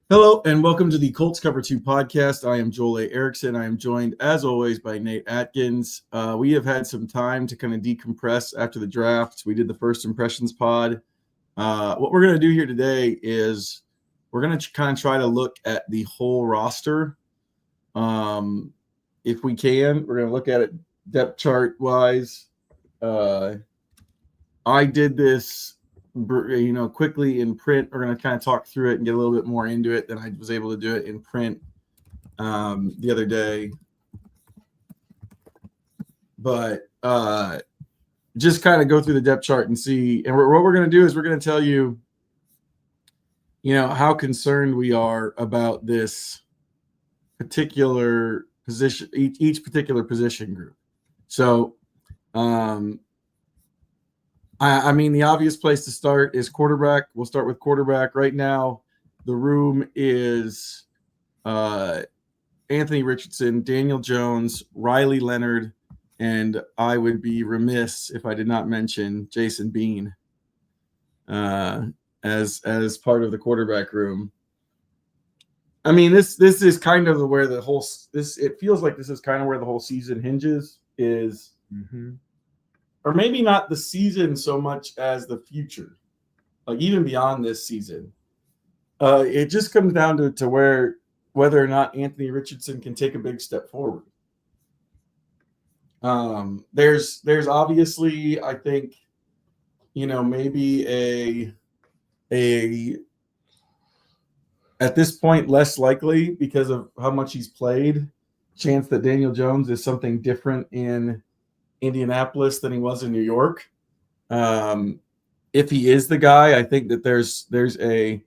Hello and welcome to the Colts Cover-2 Podcast. I am Joel A. Erickson. I am joined, as always, by Nate Atkins. We have had some time to kind of decompress after the draft. We did the first impressions pod. What we're going to do here today is we're going to kind of try to look at the whole roster. If we can, we're going to look at it depth chart-wise. I did this quickly in print. We're going to kind of talk through it and get a little bit more into it than I was able to do it in print the other day. But just kind of go through the depth chart and see. And what we're going to do is we're going to tell you, how concerned we are about this particular position, each particular position group. So, I mean, the obvious place to start is quarterback. We'll start with quarterback. Right now, the room is Anthony Richardson, Daniel Jones, Riley Leonard, and I would be remiss if I did not mention Jason Bean as part of the quarterback room. I mean, this is kind of where the whole it feels like this is kind of where the whole season hinges is. Mm-hmm. Or maybe not the season so much as the future, like even beyond this season. It just comes down to whether or not Anthony Richardson can take a big step forward. There's obviously, I think, maybe a at this point less likely because of how much he's played, chance that Daniel Jones is something different in Indianapolis than he was in New York. If he is the guy, I think that there's a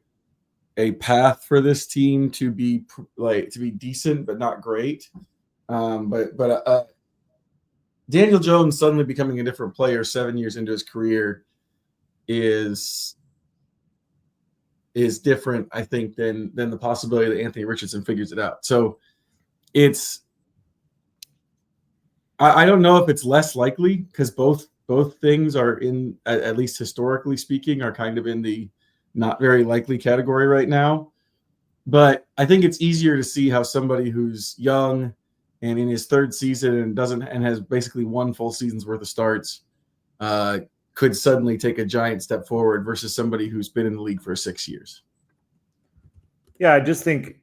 path for this team to be decent but not great. But Daniel Jones suddenly becoming a different player 7 years into his career is different, I think, than the possibility that Anthony Richardson figures it out. So it's I don't know if it's less likely because both things are in, at least historically speaking, are kind of in the not very likely category right now. But I think it's easier to see how somebody who's young and in his third season and has basically one full season's worth of starts could suddenly take a giant step forward versus somebody who's been in the league for 6 years. Yeah, I just think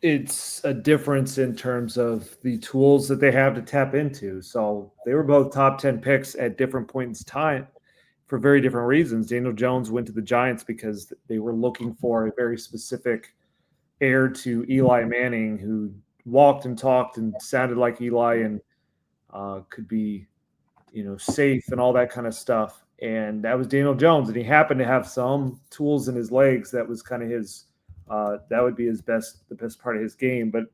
it's a difference in terms of the tools that they have to tap into. So they were both top 10 picks at different points in time for very different reasons. Daniel Jones went to the Giants because they were looking for a very specific heir to Eli Manning who walked and talked and sounded like Eli and could be, safe and all that kind of stuff. And that was Daniel Jones. And he happened to have some tools in his legs that was kind of his that would be the best part of his game. But,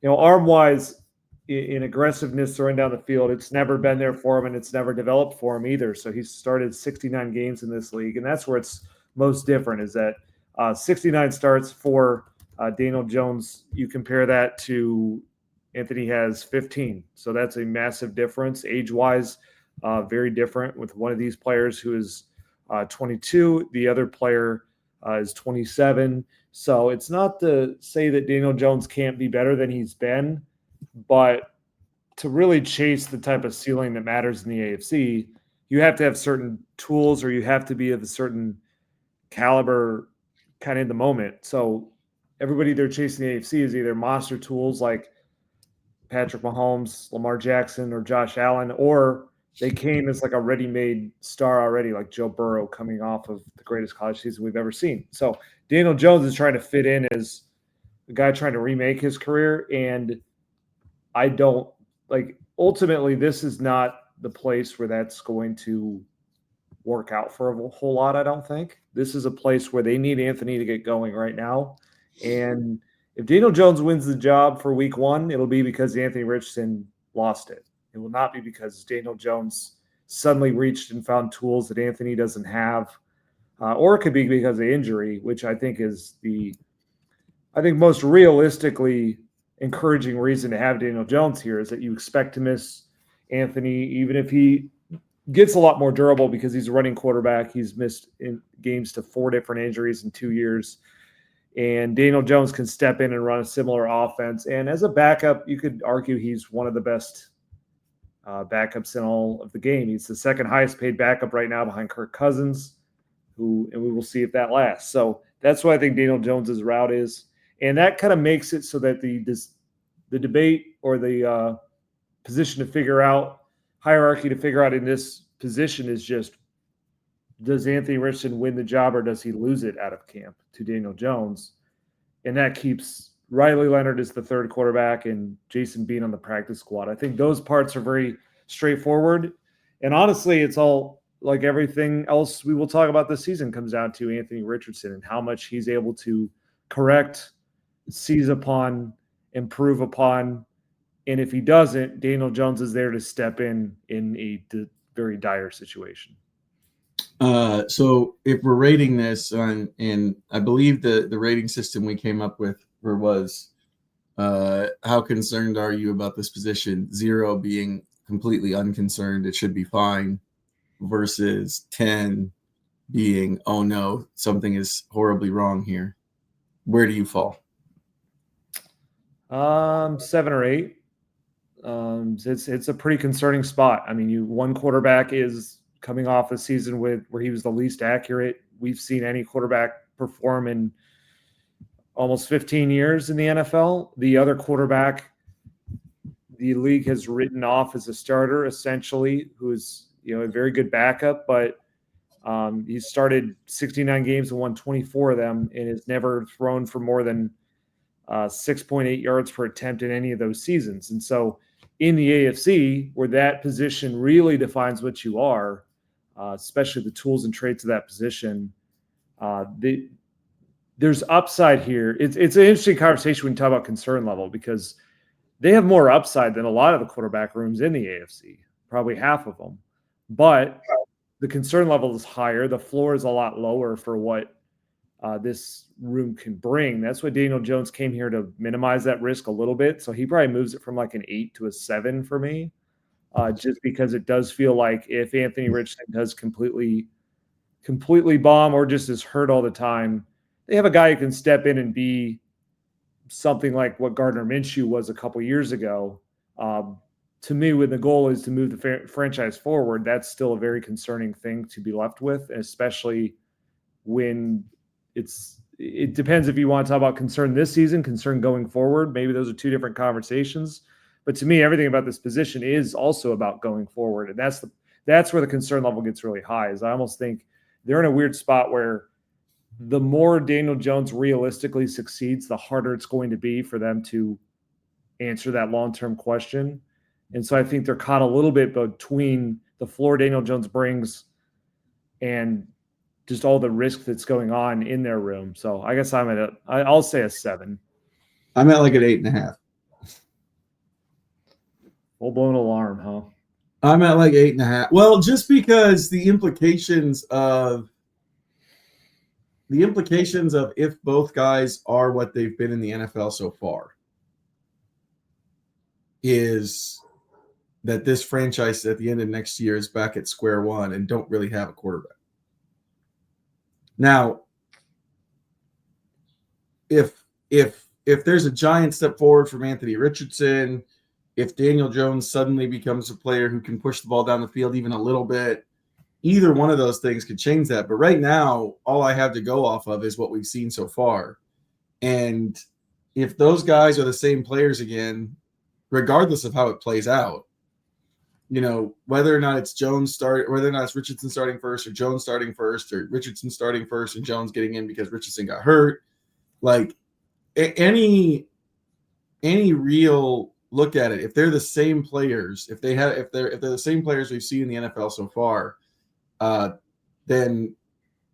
arm-wise, in aggressiveness throwing down the field, it's never been there for him, and it's never developed for him either. So he's started 69 games in this league, and that's where it's most different is that 69 starts for Daniel Jones. You compare that to Anthony has 15. So that's a massive difference. Age-wise, very different with one of these players who is 22. The other player is 27. So it's not to say that Daniel Jones can't be better than he's been, but to really chase the type of ceiling that matters in the AFC, you have to have certain tools or you have to be of a certain caliber kind of in the moment. So everybody they're chasing the AFC is either monster tools like Patrick Mahomes, Lamar Jackson, or Josh Allen, or they came as like a ready-made star already, like Joe Burrow coming off of the greatest college season we've ever seen. So Daniel Jones is trying to fit in as the guy trying to remake his career. And I don't ultimately, this is not the place where that's going to work out for a whole lot. I don't think this is a place where they need Anthony to get going right now. And if Daniel Jones wins the job for week 1, it'll be because Anthony Richardson lost it. It will not be because Daniel Jones suddenly reached and found tools that Anthony doesn't have, or it could be because of injury, which I think is most realistically encouraging reason to have Daniel Jones here is that you expect to miss Anthony, even if he gets a lot more durable because he's a running quarterback. He's missed in games to 4 different injuries in 2 years. And Daniel Jones can step in and run a similar offense. And as a backup, you could argue he's one of the best backups in all of the game. He's the second highest paid backup right now behind Kirk Cousins, and we will see if that lasts. So that's what I think Daniel Jones's route is. And that kind of makes it so that the debate or the position to figure out, hierarchy to figure out in this position is just, does Anthony Richardson win the job or does he lose it out of camp to Daniel Jones? And that keeps Riley Leonard as the third quarterback and Jason Bean on the practice squad. I think those parts are very straightforward. And honestly, it's all like everything else we will talk about this season comes down to Anthony Richardson and how much he's able to correct, seize upon, improve upon. And if he doesn't, Daniel Jones is there to step in a very dire situation. So if we're rating this and I believe the rating system we came up with was how concerned are you about this position? 0 being completely unconcerned, it should be fine, versus 10 being, oh no, something is horribly wrong here. Where do you fall? 7 or 8. It's a pretty concerning spot. I mean, one quarterback is coming off a season where he was the least accurate we've seen any quarterback perform in almost 15 years in the NFL. The other quarterback the league has written off as a starter, essentially, who is a very good backup, but he started 69 games and won 24 of them and has never thrown for more than 6.8 yards per attempt in any of those seasons. And so in the AFC, where that position really defines what you are, especially the tools and traits of that position, there's upside here. It's an interesting conversation when you talk about concern level, because they have more upside than a lot of the quarterback rooms in the AFC, probably half of them. But the concern level is higher. The floor is a lot lower for what this room can bring. That's what Daniel Jones came here to minimize that risk a little bit. So he probably moves it from like an 8 to a 7 for me, just because it does feel like if Anthony Richardson does completely bomb or just is hurt all the time, they have a guy who can step in and be something like what Gardner Minshew was a couple years ago. To me, when the goal is to move the franchise forward, that's still a very concerning thing to be left with, especially when it depends if you want to talk about concern this season, concern going forward. Maybe those are two different conversations. But to me, everything about this position is also about going forward. And that's where the concern level gets really high, is I almost think they're in a weird spot where the more Daniel Jones realistically succeeds, the harder it's going to be for them to answer that long-term question. And so I think they're caught a little bit between the floor Daniel Jones brings and just all the risk that's going on in their room. So I guess I'll say a 7. I'm at like an 8.5. Full-blown alarm, huh? I'm at like 8.5. Well, just because the implications of if both guys are what they've been in the NFL so far is that this franchise at the end of next year is back at square one and don't really have a quarterback. Now, if there's a giant step forward from Anthony Richardson, if Daniel Jones suddenly becomes a player who can push the ball down the field even a little bit, either one of those things could change that. But right now, all I have to go off of is what we've seen so far. And if those guys are the same players again, regardless of how it plays out, whether or not it's whether or not it's Richardson starting first or Jones starting first or Richardson starting first and Jones getting in because Richardson got hurt, like any real look at it, if they're the same players, if they're the same players we've seen in the NFL so far, then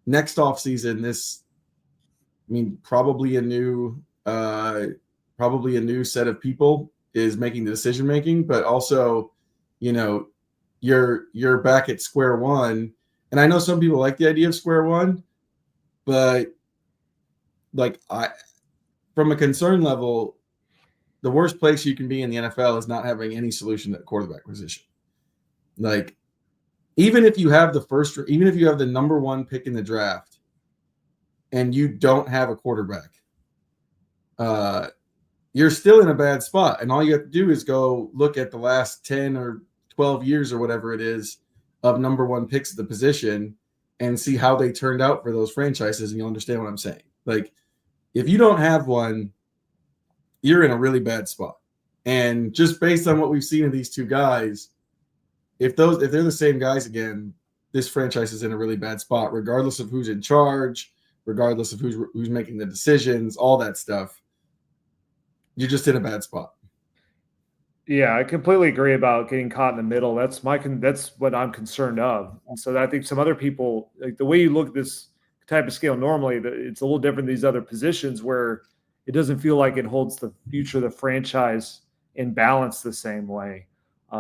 next offseason, probably a new set of people is making the decision making, but also, you're back at square one. And I know some people like the idea of square one, but from a concern level, the worst place you can be in the NFL is not having any solution at quarterback position. Like, even if you have the number one pick in the draft and you don't have a quarterback, you're still in a bad spot. And all you have to do is go look at the last 10 or 12 years or whatever it is of number one picks at the position and see how they turned out for those franchises, and you'll understand what I'm saying. Like, if you don't have one, you're in a really bad spot. And just based on what we've seen of these two guys, if they're the same guys again, this franchise is in a really bad spot, regardless of who's in charge, regardless of who's making the decisions, all that stuff. You're just in a bad spot. Yeah, I completely agree about getting caught in the middle. That's what I'm concerned of. And so I think some other people, like the way you look at this type of scale normally, it's a little different than these other positions where it doesn't feel like it holds the future of the franchise in balance the same way.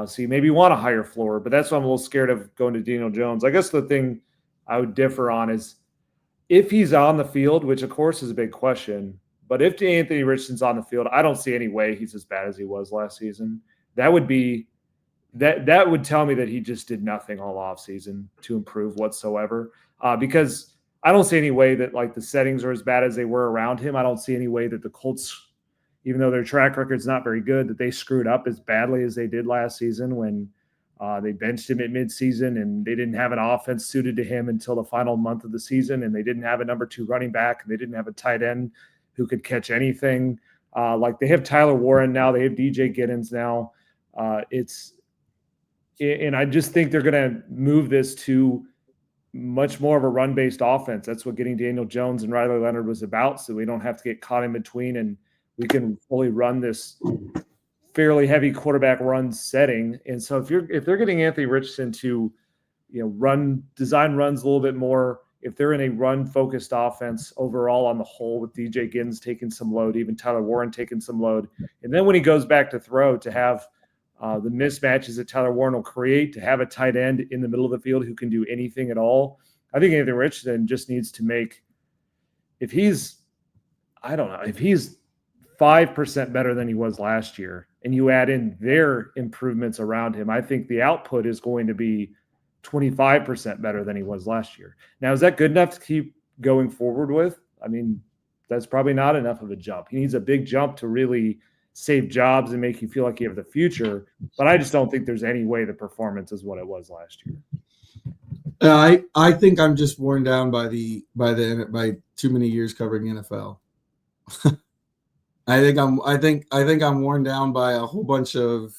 So you maybe want a higher floor, but that's why I'm a little scared of going to Daniel Jones. I guess the thing I would differ on is if he's on the field, which of course is a big question, but if Anthony Richardson's on the field, I don't see any way he's as bad as he was last season. That would tell me that he just did nothing all offseason to improve whatsoever. Because I don't see any way that like the settings are as bad as they were around him. I don't see any way that the Colts, even though their track record's not very good, that they screwed up as badly as they did last season when they benched him at midseason and they didn't have an offense suited to him until the final month of the season, and they didn't have a number 2 running back, and they didn't have a tight end who could catch anything. Like they have Tyler Warren now, they have DJ Giddens now. And I just think they're going to move this to much more of a run-based offense. That's what getting Daniel Jones and Riley Leonard was about, so we don't have to get caught in between and we can fully run this fairly heavy quarterback run setting. And so if they're getting Anthony Richardson to, design runs a little bit more, if they're in a run-focused offense overall on the whole with DJ Giddens taking some load, even Tyler Warren taking some load, and then when he goes back to throw, to have the mismatches that Tyler Warren will create, to have a tight end in the middle of the field who can do anything at all, I think Anthony Richardson just needs to make – if he's 5% better than he was last year, and you add in their improvements around him, I think the output is going to be 25% better than he was last year. Now, is that good enough to keep going forward with? I mean, that's probably not enough of a jump. He needs a big jump to really save jobs and make you feel like you have the future. But I just don't think there's any way the performance is what it was last year. I think I'm just worn down by too many years covering NFL. I think I'm worn down by a whole bunch of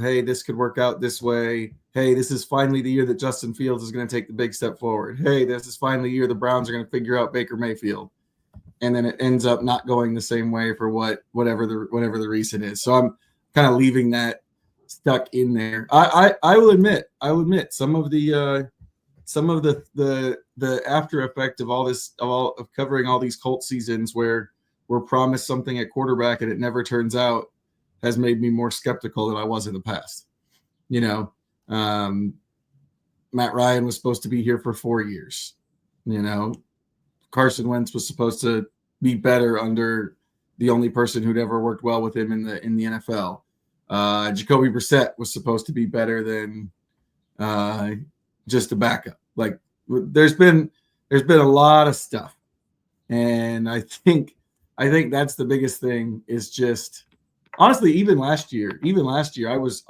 hey, this could work out this way. Hey, this is finally the year that Justin Fields is going to take the big step forward. Hey, this is finally the year the Browns are going to figure out Baker Mayfield. And then it ends up not going the same way for whatever the reason is. So I'm kind of leaving that stuck in there. I will admit some of the after effect of all this of covering all these Colts seasons where we're promised something at quarterback and it never turns out has made me more skeptical than I was in the past. Matt Ryan was supposed to be here for 4 years. Carson Wentz was supposed to be better under the only person who'd ever worked well with him in the NFL. Jacoby Brissett was supposed to be better than just a backup. Like there's been a lot of stuff, and I think that's the biggest thing. Is just honestly, even last year, I was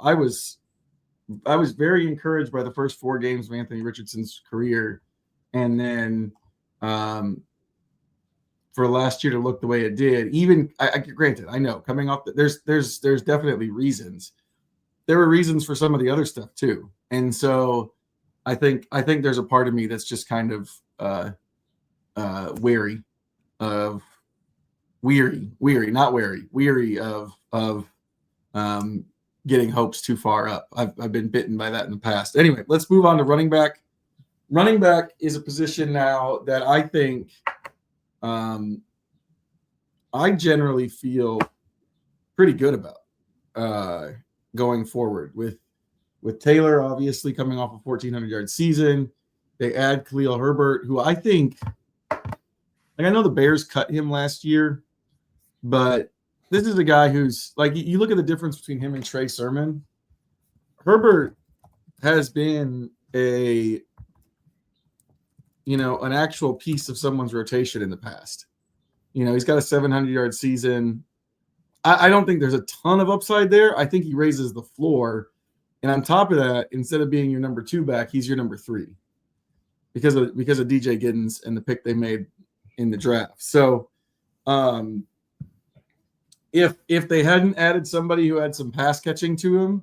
very encouraged by the first 4 games of Anthony Richardson's career, and then for last year to look the way it did, even granted, I know coming off there's definitely reasons. There were reasons for some of the other stuff too, and so I think there's a part of me that's just kind of weary of getting hopes too far up. I've been bitten by that in the past. Anyway, let's move on to running back. Running back is a position now that I think I generally feel pretty good about going forward with Taylor obviously coming off a 1,400-yard season. They add Khalil Herbert, who I think, I know the Bears cut him last year, but this is a guy who's like, you look at the difference between him and Trey Sermon. Herbert has been a an actual piece of someone's rotation in the past. He's got a 700-yard season. I don't think there's a ton of upside there. I think he raises the floor. And on top of that, instead of being your number 2 back, he's your number 3 because of DJ Giddens and the pick they made in the draft. So if they hadn't added somebody who had some pass catching to him,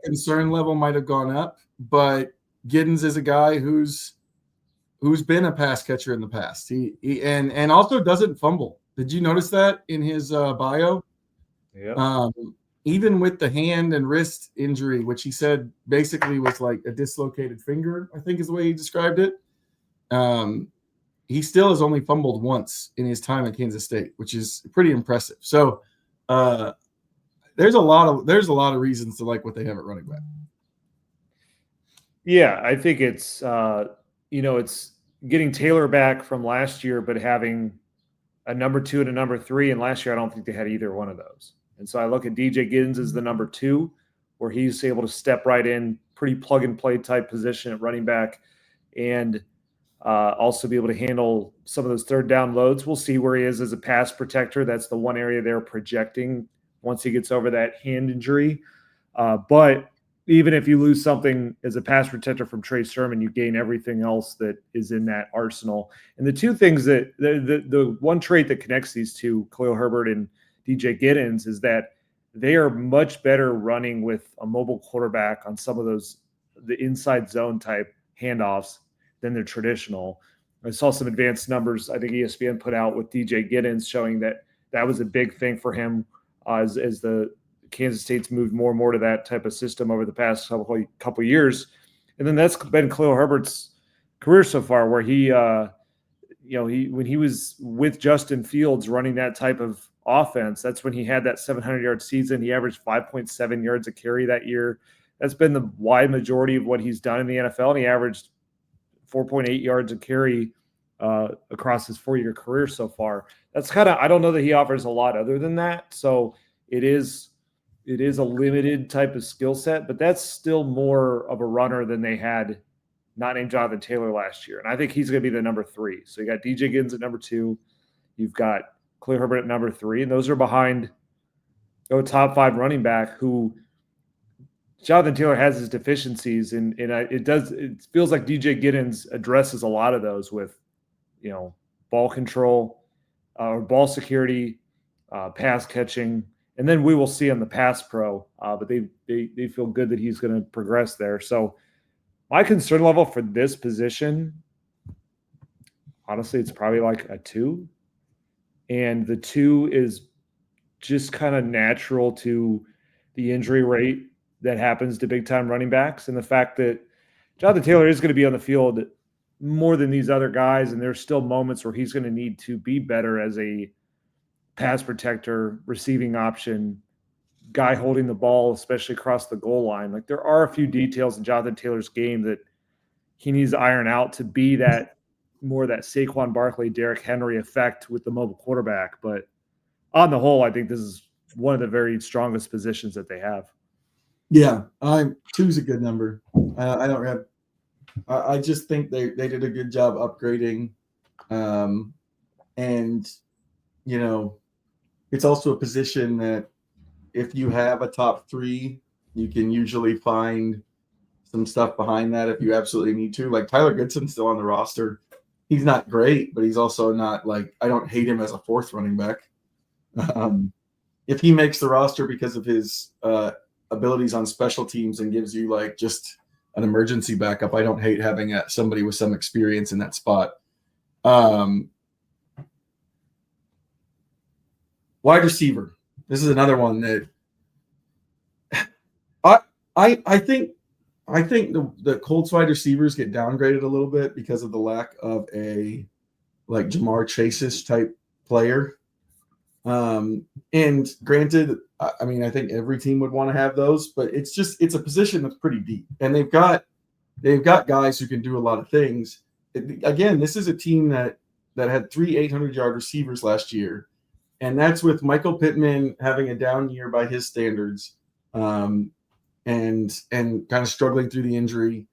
concern level might have gone up. But Giddens is a guy who's been a pass catcher in the past. He and also doesn't fumble. Did you notice that in his bio? Yeah. Even with the hand and wrist injury, which he said basically was like a dislocated finger, I think is the way he described it. He still has only fumbled once in his time at Kansas State, which is pretty impressive. So there's a lot of reasons to like what they have at running back. Yeah, I think it's it's getting Taylor back from last year, but having a number 2 and a number 3. And last year, I don't think they had either one of those. And so I look at DJ Giddens as the number 2, where he's able to step right in, pretty plug and play type position at running back, and also be able to handle some of those third down loads. We'll see where he is as a pass protector. That's the one area they're projecting once he gets over that hand injury. But even if you lose something as a pass protector from Trey Sermon, you gain everything else that is in that arsenal. And the two things that the one trait that connects these two, Khalil Herbert and DJ Giddens, is that they are much better running with a mobile quarterback on some of the inside zone type handoffs than their traditional. I saw some advanced numbers I think ESPN put out with DJ Giddens showing that was a big thing for him as the Kansas State's moved more and more to that type of system over the past couple of years. And then that's been Khalil Herbert's career so far, where he when he was with Justin Fields running that type of offense, that's when he had that 700-yard season. He averaged 5.7 yards a carry that year. That's been the wide majority of what he's done in the NFL, and he averaged 4.8 yards a carry across his 4-year career so far. That's I don't know that he offers a lot other than that. So it is a limited type of skill set, but that's still more of a runner than they had not named Jonathan Taylor last year. And I think he's going to be the number 3. So you got DJ Giddens at number 2. You've got Khalil Herbert at number 3. And those are behind a top 5 running back who Jonathan Taylor has his deficiencies. And it feels like DJ Giddens addresses a lot of those with, ball control or ball security, pass catching. And then we will see on the pass pro, but they feel good that he's going to progress there. So my concern level for this position, honestly, it's probably like a 2. And the 2 is just kind of natural to the injury rate that happens to big-time running backs and the fact that Jonathan Taylor is going to be on the field more than these other guys, and there's still moments where he's going to need to be better as a pass protector, receiving option, guy holding the ball, especially across the goal line. Like, there are a few details in Jonathan Taylor's game that he needs to iron out to be that more that Saquon Barkley, Derrick Henry effect with the mobile quarterback. But on the whole, I think this is one of the very strongest positions that they have. Yeah, 2 is a good number. I just think they did a good job upgrading, and it's also a position that if you have a top 3, you can usually find some stuff behind that if you absolutely need to. Like Tyler Goodson's still on the roster. He's not great, but he's also not like, I don't hate him as a 4th running back. If he makes the roster because of his abilities on special teams and gives you like just an emergency backup, I don't hate having somebody with some experience in that spot. Wide receiver. This is another one that I think the Colts wide receivers get downgraded a little bit because of the lack of a like Jamar Chase-ish type player. And granted, I mean, I think every team would want to have those, but it's a position that's pretty deep, and they've got guys who can do a lot of things. Again, this is a team that had 3 800-yard receivers last year, and that's with Michael Pittman having a down year by his standards, and kind of struggling through the injury.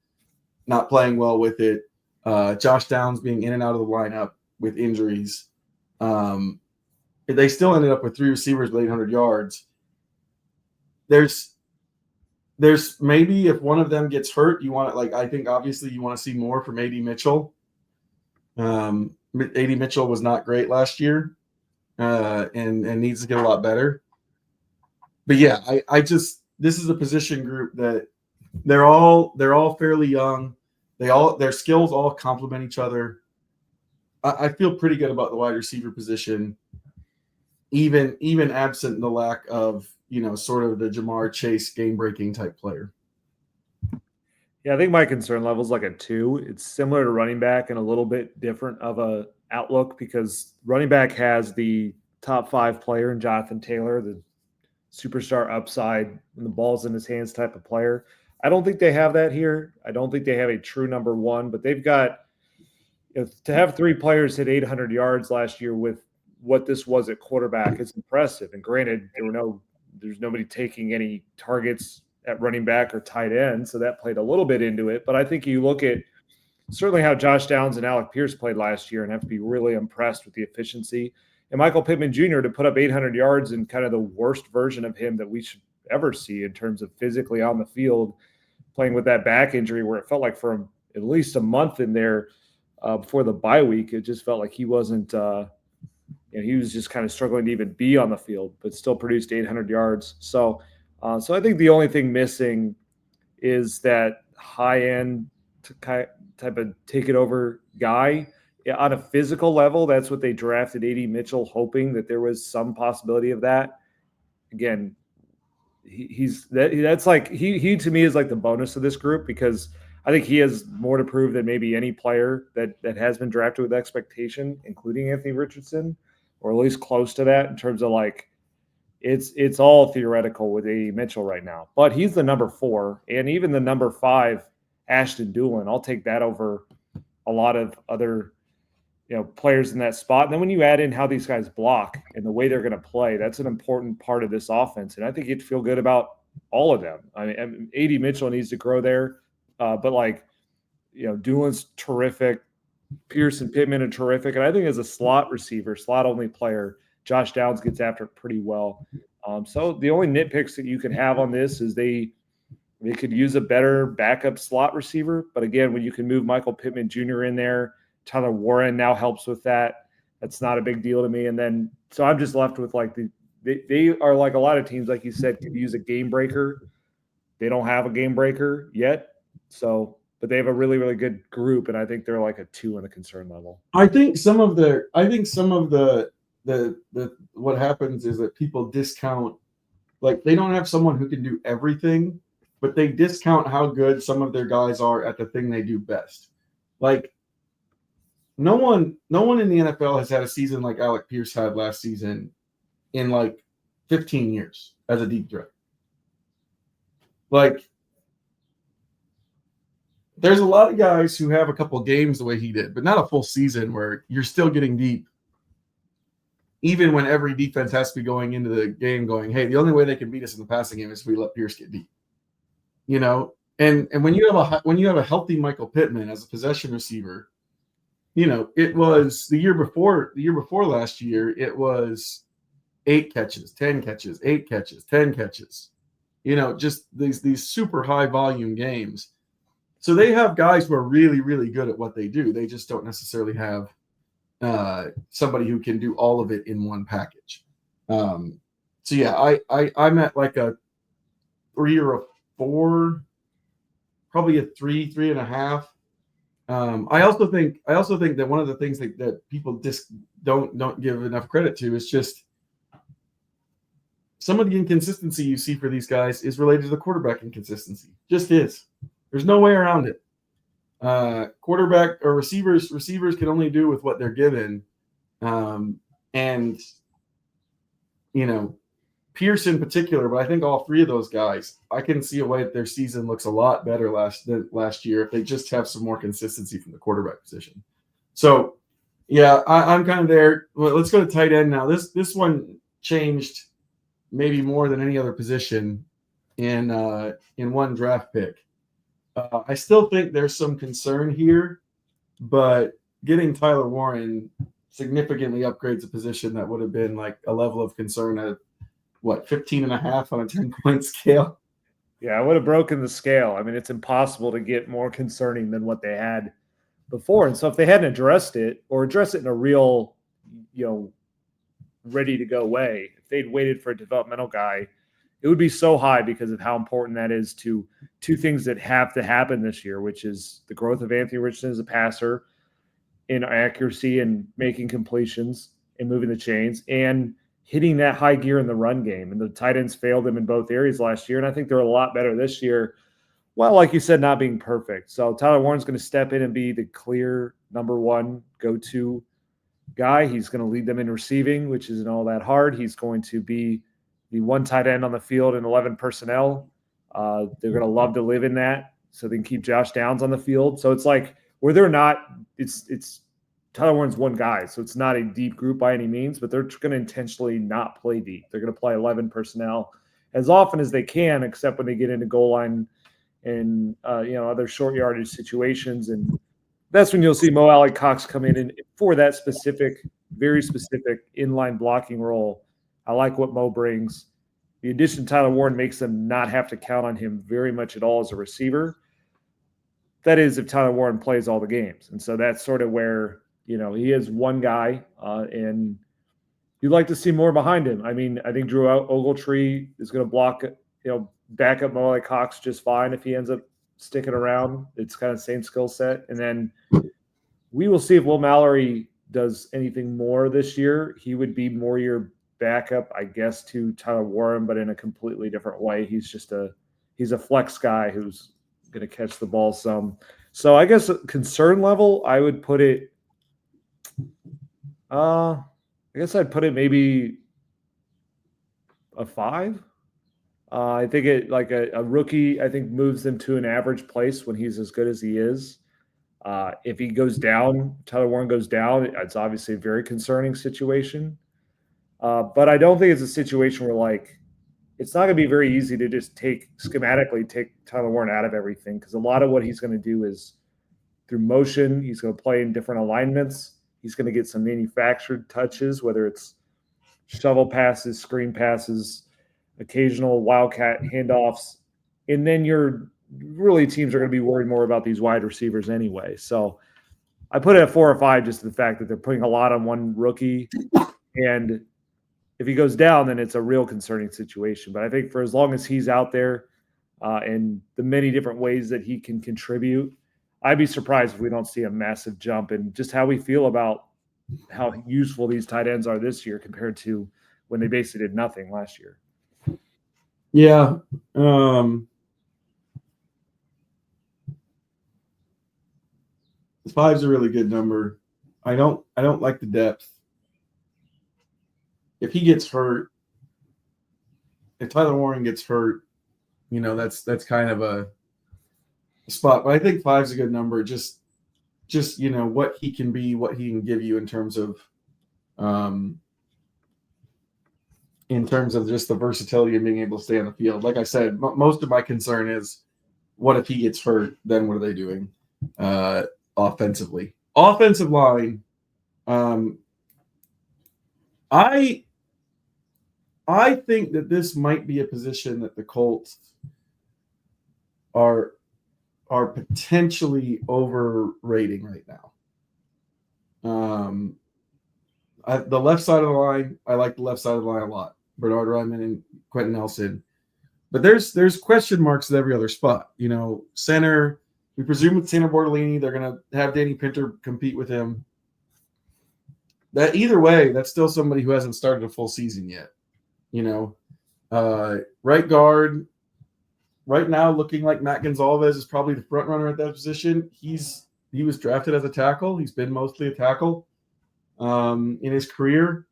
not playing well with it. Josh Downs being in and out of the lineup with injuries. They still ended up with 3 receivers with 800 yards. There's maybe if one of them gets hurt, I think obviously you want to see more from AD Mitchell. AD Mitchell was not great last year, and needs to get a lot better. But yeah, this is a position group that they're all fairly young. Their skills all complement each other. I feel pretty good about the wide receiver position, even absent the lack of sort of the Jamar Chase game-breaking type player. Yeah, I think my concern level is like a 2. It's similar to running back and a little bit different of a outlook because running back has the top 5 player in Jonathan Taylor, the superstar upside when the ball's in his hands type of player. I don't think they have that here. I don't think they have a true number 1, but they've got to have 3 players hit 800 yards last year with what this was at quarterback is impressive. And granted, there's nobody taking any targets at running back or tight end, so that played a little bit into it. But I think you look at certainly how Josh Downs and Alec Pierce played last year and have to be really impressed with the efficiency. And Michael Pittman Jr. to put up 800 yards in kind of the worst version of him that we should ever see in terms of physically on the field, playing with that back injury where it felt like for at least a month in there before the bye week, it just felt like he wasn't he was just kind of struggling to even be on the field, but still produced 800 yards. So I think the only thing missing is that high-end type of take-it-over guy. On a physical level, that's what they drafted AD Mitchell, hoping that there was some possibility of that. Again, he to me is like the bonus of this group because I think he has more to prove than maybe any player that has been drafted with expectation, including Anthony Richardson, or at least close to that in terms of like it's all theoretical with AD Mitchell right now. But he's the number 4, and even the number 5, Ashton Doolin. I'll take that over a lot of other players in that spot. And then when you add in how these guys block and the way they're going to play, that's an important part of this offense. And I think you'd feel good about all of them. I mean, AD Mitchell needs to grow there, but Doolin's terrific. Pierce and Pittman are terrific. And I think as a slot receiver, slot only player, Josh Downs gets after it pretty well. So the only nitpicks that you could have on this is they could use a better backup slot receiver. But again, when you can move Michael Pittman Jr. in there, Tyler Warren now helps with that. That's not a big deal to me. And then, so I'm just left with like they are like a lot of teams, like you said, could use a game breaker. They don't have a game breaker yet. So, but they have a really, really good group. And I think they're like a 2 on the concern level. I think some of the what happens is that people discount, like they don't have someone who can do everything, but they discount how good some of their guys are at the thing they do best. Like no one in the NFL has had a season like Alec Pierce had last season in like 15 years as a deep threat. Like there's a lot of guys who have a couple of games the way he did, but not a full season where you're still getting deep. Even when every defense has to be going into the game going, hey, the only way they can beat us in the passing game is if we let Pierce get deep. And when you have a healthy Michael Pittman as a possession receiver, it was the year before last year, it was 8 catches, 10 catches, 8 catches, 10 catches. Just these super high volume games. So they have guys who are really, really good at what they do. They just don't necessarily have somebody who can do all of it in one package. So yeah, I'm at like a 3 or a 4, probably a 3.5. I also think that one of the things that people just don't give enough credit to is just some of the inconsistency you see for these guys is related to the quarterback inconsistency. Just is. There's no way around it. Quarterback or receivers can only do with what they're given. And Pierce in particular, but I think all 3 of those guys, I can see a way that their season looks a lot better than last year if they just have some more consistency from the quarterback position. So yeah, I'm kind of there. Well, let's go to tight end now. This one changed maybe more than any other position in one draft pick. I still think there's some concern here, but getting Tyler Warren significantly upgrades a position that would have been like a level of concern at 15.5 on a 10-point scale. Yeah, I would have broken the scale. I mean, it's impossible to get more concerning than what they had before. And so if they hadn't addressed it or addressed it in a real, ready to go way, if they'd waited for a developmental guy, it would be so high because of how important that is to two things that have to happen this year, which is the growth of Anthony Richardson as a passer in accuracy and making completions and moving the chains and hitting that high gear in the run game. And the tight ends failed them in both areas last year. And I think they're a lot better this year. Well, like you said, not being perfect. So Tyler Warren's going to step in and be the clear number one go-to guy. He's going to lead them in receiving, which isn't all that hard. He's going to be the one tight end on the field in 11 personnel. They're going to love to live in that so they can keep Josh Downs on the field. So it's like where they're not, it's Tyler Warren's one guy. So it's not a deep group by any means, but they're going to intentionally not play deep. They're going to play 11 personnel as often as they can, except when they get into goal line and, other short yardage situations. And that's when you'll see Mo Alley Cox come in and for that specific, very specific inline blocking role. I like what Mo brings. The addition of Tyler Warren makes them not have to count on him very much at all as a receiver. That is if Tyler Warren plays all the games. And so that's sort of where, he is one guy and you'd like to see more behind him. I mean, I think Drew Ogletree is going to block, back up Mo Alley Cox just fine if he ends up sticking around. It's kind of the same skill set. And then we will see if Will Mallory does anything more this year. He would be more your backup, I guess, to Tyler Warren, but in a completely different way. He's a flex guy who's going to catch the ball some. So I guess concern level, I would put it, I guess I'd put it maybe a 5. I think it like a rookie, I think moves them to an average place when he's as good as he is. If he goes down, Tyler Warren goes down, it's obviously a very concerning situation. But I don't think it's a situation where it's not going to be very easy to just schematically take Tyler Warren out of everything because a lot of what he's going to do is through motion. He's going to play in different alignments. He's going to get some manufactured touches, whether it's shovel passes, screen passes, occasional wildcat handoffs. And then teams are going to be worried more about these wide receivers anyway. So I put it at 4 or 5 just to the fact that they're putting a lot on one rookie. And if he goes down, then it's a real concerning situation. But I think for as long as he's out there and the many different ways that he can contribute, I'd be surprised if we don't see a massive jump in just how we feel about how useful these tight ends are this year compared to when they basically did nothing last year. Yeah. 5's a really good number. I don't like the depth. If he gets hurt, if Tyler Warren gets hurt, that's kind of a spot. But I think 5's a good number. Just what he can be, what he can give you in terms of just the versatility and being able to stay on the field. Like I said, most of my concern is what if he gets hurt? Then what are they doing offensively? Offensive line. I think that this might be a position that the Colts are potentially overrating right now. The left side of the line, I like the left side of the line a lot. Bernard Ryman and Quentin Nelson. But there's question marks at every other spot. Center, we presume with Tanner Bortolini, they're going to have Danny Pinter compete with him. That either way, that's still somebody who hasn't started a full season yet. Right guard, right now looking like Matt Gonzalez is probably the front runner at that position. He was drafted as a tackle. He's been mostly a tackle in his career.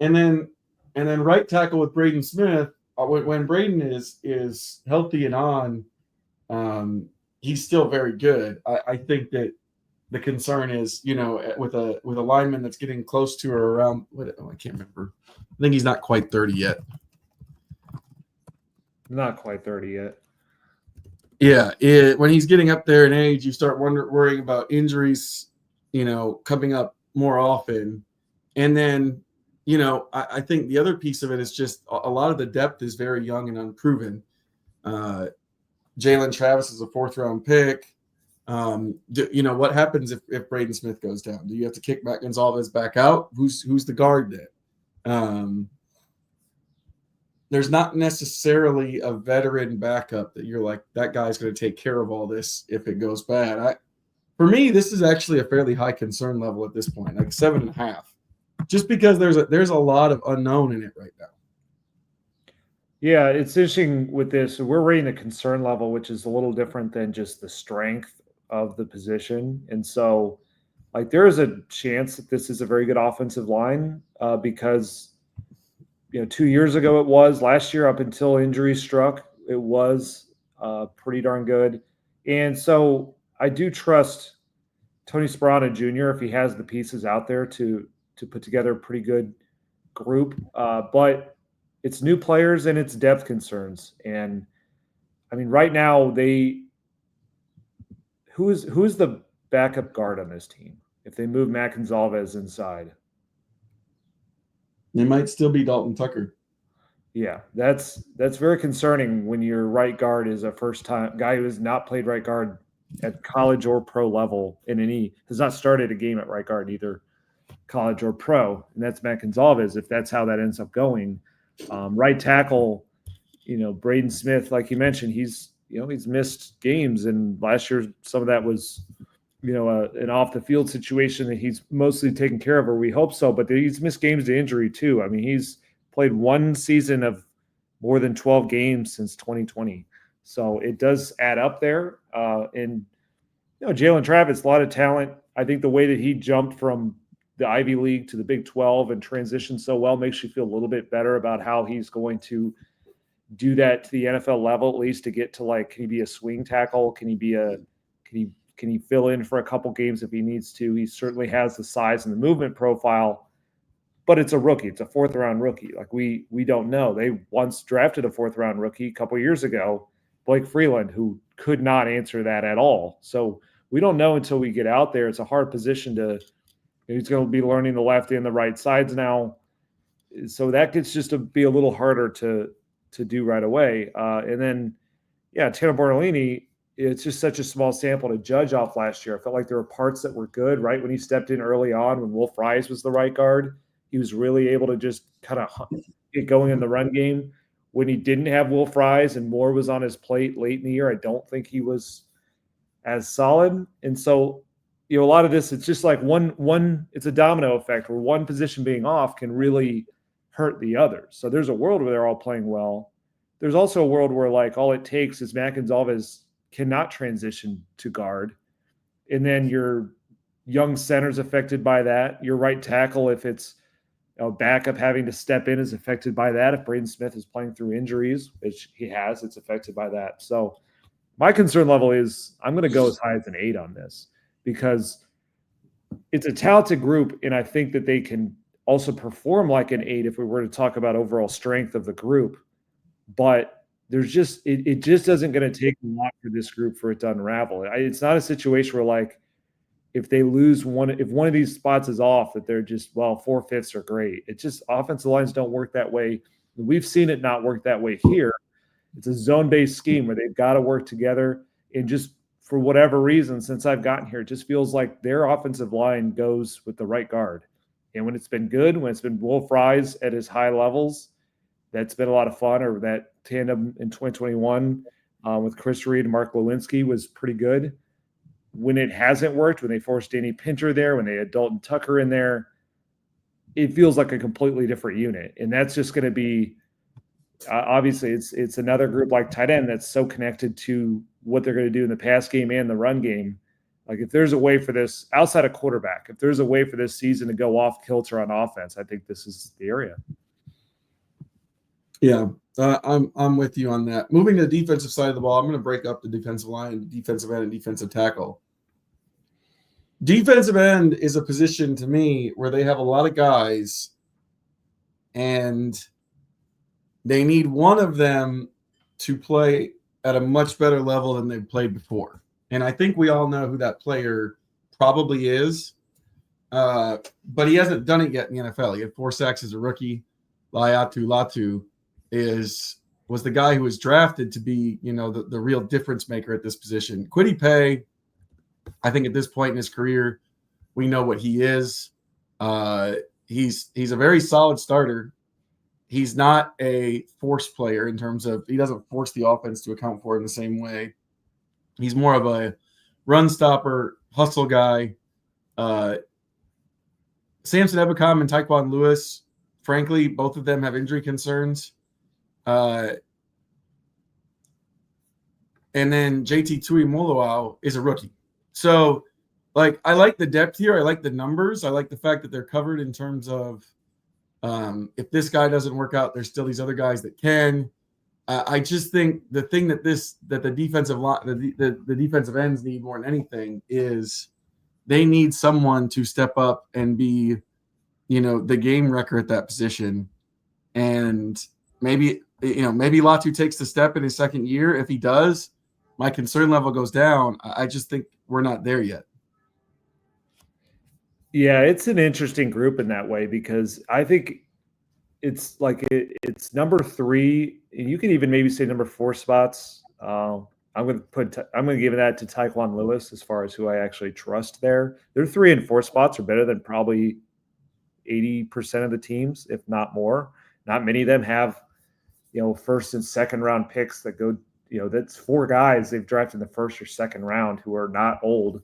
And then right tackle with Braden Smith. When Braden is healthy and on, he's still very good. I think that the concern is, with a lineman that's getting close to or around. I can't remember. I think he's not quite 30 yet. Not quite 30 yet. Yeah, when he's getting up there in age, you start worrying about injuries, coming up more often. And then, I think the other piece of it is just a lot of the depth is very young and unproven. Jalen Travis is a 4th-round pick. What happens if Braden Smith goes down? Do you have to kick Matt Gonzalez back out? Who's the guard then? There's not necessarily a veteran backup that you're like, that guy's going to take care of all this if it goes bad. For me, this is actually a fairly high concern level at this point, like 7.5, just because there's a lot of unknown in it right now. Yeah, it's interesting with this. We're rating a concern level, which is a little different than just the strength of the position. And so, like, there is a chance that this is a very good offensive line because, 2 years ago it was. Last year, up until injury struck, it was pretty darn good. And so I do trust Tony Sparano Jr. if he has the pieces out there to put together a pretty good group. But it's new players and it's depth concerns. And I mean, right now who's the backup guard on this team if they move Matt Gonzalez inside? It might still be Dalton Tucker. Yeah, that's very concerning when your right guard is a first-time guy who has not played right guard at college or pro level has not started a game at right guard either college or pro, and that's Matt Gonzalez. If that's how that ends up going, right tackle, Braden Smith, like you mentioned, he's missed games, and last year some of that was an off the field situation that he's mostly taken care of, or we hope so, but he's missed games to injury too. I mean, he's played one season of more than 12 games since 2020. So it does add up there. And Jalen Travis, a lot of talent. I think the way that he jumped from the Ivy League to the Big 12 and transitioned so well makes you feel a little bit better about how he's going to do that to the NFL level, at least to get to, like, can he be a swing tackle? Can he fill in for a couple games if he needs to? He certainly has the size and the movement profile, but it's a rookie. It's a 4th-round rookie. Like, we don't know. They once drafted a 4th-round rookie a couple years ago, Blake Freeland, who could not answer that at all. So we don't know until we get out there. It's a hard position he's going to be learning the left and the right sides now. So that gets just to be a little harder to do right away. And then, Tanner Bortolini, it's just such a small sample to judge off last year. I felt like there were parts that were good, right? When he stepped in early on, when Wolf Fries was the right guard, he was really able to just kind of get going in the run game. When he didn't have Wolf Fries and Moore was on his plate late in the year, I don't think he was as solid. And so, a lot of this, it's just like it's a domino effect where one position being off can really hurt the other. So there's a world where they're all playing well. There's also a world where, like, all it takes is Matt Gonzalez cannot transition to guard. And then your young center's affected by that. Your right tackle, if it's backup having to step in, is affected by that. If Braden Smith is playing through injuries, which he has, it's affected by that. So my concern level is I'm going to go as high as an 8 on this because it's a talented group, and I think that they can also perform like an 8 if we were to talk about overall strength of the group. But there's just it just isn't going to take a lot for this group for it to unravel. It's not a situation where, like, if they lose if one of these spots is off, that they're just, 4/5 are great. It's just offensive lines don't work that way. We've seen it not work that way here. It's a zone-based scheme where they've got to work together. And just for whatever reason, since I've gotten here, it just feels like their offensive line goes with the right guard. And when it's been good, when it's been Wolf Fries at his high levels, that's been a lot of fun. Or that tandem in 2021 with Chris Reed and Mark Lewinsky was pretty good. When it hasn't worked, when they forced Danny Pinter there, when they had Dalton Tucker in there, it feels like a completely different unit. And that's just going to be obviously it's another group like tight end that's so connected to what they're going to do in the pass game and the run game. Like, if there's a way for this outside of quarterback, if there's a way for this season to go off kilter on offense, I think this is the area. Yeah, I'm with you on that. Moving to the defensive side of the ball, I'm going to break up the defensive line, defensive end, and defensive tackle. Defensive end is a position to me where they have a lot of guys, and they need one of them to play at a much better level than they've played before. And I think we all know who that player probably is. But he hasn't done it yet in the NFL. He had 4 sacks as a rookie. Laiatu Latu was the guy who was drafted to be, the real difference maker at this position. Kwity Paye, I think at this point in his career, we know what he is. He's a very solid starter. He's not a force player in terms of he doesn't force the offense to account for it in the same way. He's more of a run stopper, hustle guy. Samson Ebukam and Tyquan Lewis, frankly, both of them have injury concerns. And then JT Tuimoloau is a rookie. So, I like the depth here. I like the numbers. I like the fact that they're covered in terms of if this guy doesn't work out, there's still these other guys that can. I just think the thing that the defensive the defensive ends need more than anything is they need someone to step up and be, the game wrecker at that position. And maybe Latu takes the step in his second year. If he does, my concern level goes down. I just think we're not there yet. Yeah, it's an interesting group in that way because I think it's it's number 3, and you can even maybe say number 4 spots. I'm going to give that to Tyquan Lewis as far as who I actually trust there. Their 3 and 4 spots are better than probably 80% of the teams, if not more. Not many of them have, first and second round picks that go, that's 4 guys they've drafted in the first or second round who are not old,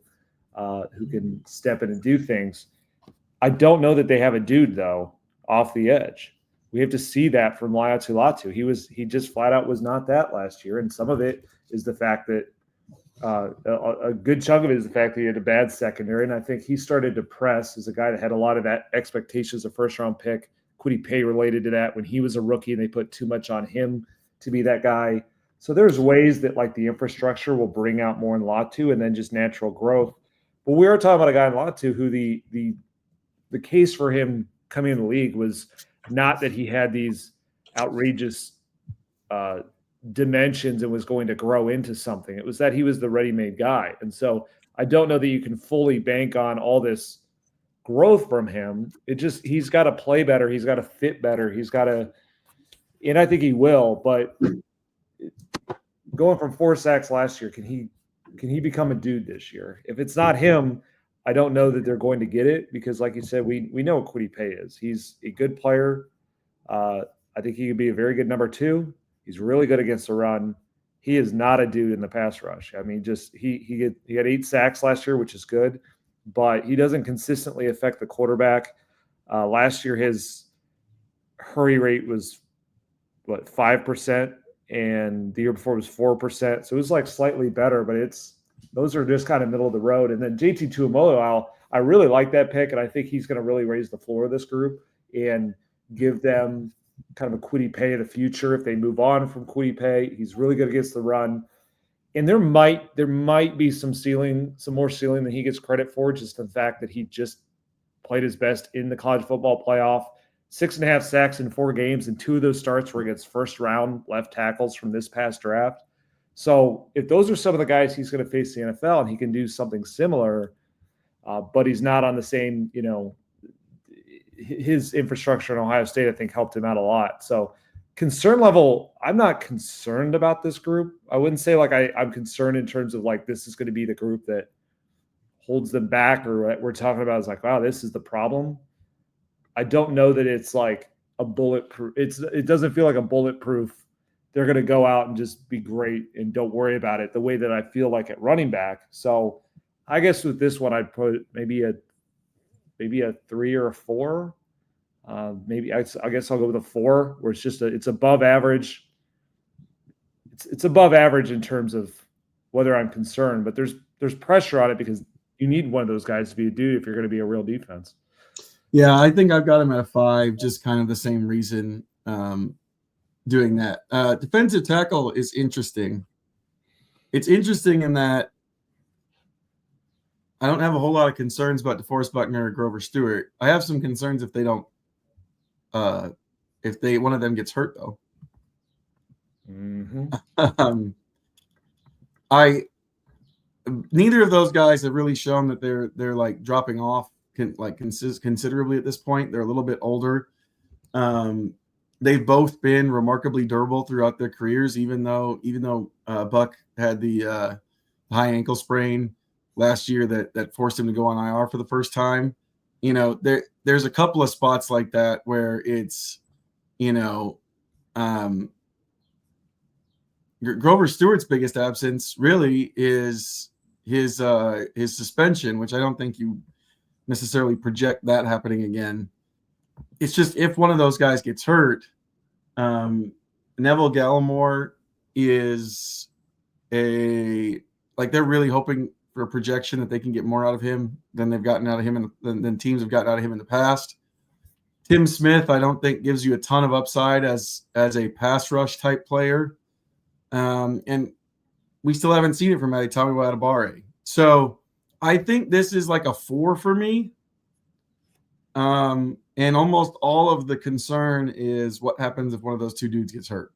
who can step in and do things. I don't know that they have a dude though off the edge. We have to see that from Laiatu Latu. He just flat out was not that last year, and some of it is the fact that a good chunk of it is the fact that he had a bad secondary, and I think he started to press as a guy that had a lot of that expectations of first-round pick. Kwity Paye related to that when he was a rookie, and they put too much on him to be that guy. So there's ways that the infrastructure will bring out more in Latu and then just natural growth. But we are talking about a guy in Latu who the case for him coming in the league was not that he had these outrageous dimensions and was going to grow into something. It was that he was the ready-made guy. And so I don't know that you can fully bank on all this growth from him. He's got to play better. He's got to fit better. And I think he will, but going from 4 sacks last year, can he become a dude this year? If it's not him, I don't know that they're going to get it because, like you said, we know what Kwity Paye is. He's a good player. I think he could be a very good number 2. He's really good against the run. He is not a dude in the pass rush. I mean, he had 8 sacks last year, which is good, but he doesn't consistently affect the quarterback. Last year, his hurry rate was 5%, and the year before was 4%. So it was slightly better, but those are just kind of middle of the road. And then JT Tuimoloau, I really like that pick, and I think he's going to really raise the floor of this group and give them kind of a Kwity Paye of the future if they move on from Kwity Paye. He's really good against the run. And there might be some more ceiling than he gets credit for, just the fact that he just played his best in the college football playoff. 6.5 sacks in 4 games, and 2 of those starts were against first-round left tackles from this past draft. So if those are some of the guys he's going to face in the NFL and he can do something similar, but he's not on the same, his infrastructure in Ohio State, I think, helped him out a lot. So concern level, I'm not concerned about this group. I wouldn't say I'm concerned in terms of this is going to be the group that holds them back or what we're talking about is wow, this is the problem. I don't know that it's a bulletproof. It doesn't feel like a bulletproof. They're going to go out and just be great and don't worry about it the way that I feel like at running back. So I guess with this one, I'd put maybe a 3 or a 4. Maybe I guess I'll go with a 4, where it's above average. It's above average in terms of whether I'm concerned, but there's pressure on it because you need one of those guys to be a dude if you're going to be a real defense. Yeah, I think I've got him at a 5, just kind of the same reason. Doing that. Defensive tackle is interesting. It's interesting in that I don't have a whole lot of concerns about DeForest Buckner or Grover Stewart. I have some concerns if they don't if one of them gets hurt though. Mm-hmm. neither of those guys have really shown that they're like dropping off considerably at this point. They're a little bit older. They've both been remarkably durable throughout their careers, even though Buck had the high ankle sprain last year that forced him to go on IR for the first time. There's a couple of spots like that where it's, Grover Stewart's biggest absence really is his suspension, which I don't think you necessarily project that happening again. It's just if one of those guys gets hurt, Neville Gallimore is they're really hoping for a projection that they can get more out of him than they've gotten out of him than teams have gotten out of him in the past. Tim Smith, I don't think gives you a ton of upside as a pass rush type player. And we still haven't seen it from Adetomiwa Adebawore. So I think this is like a 4 for me. And almost all of the concern is what happens if one of those two dudes gets hurt.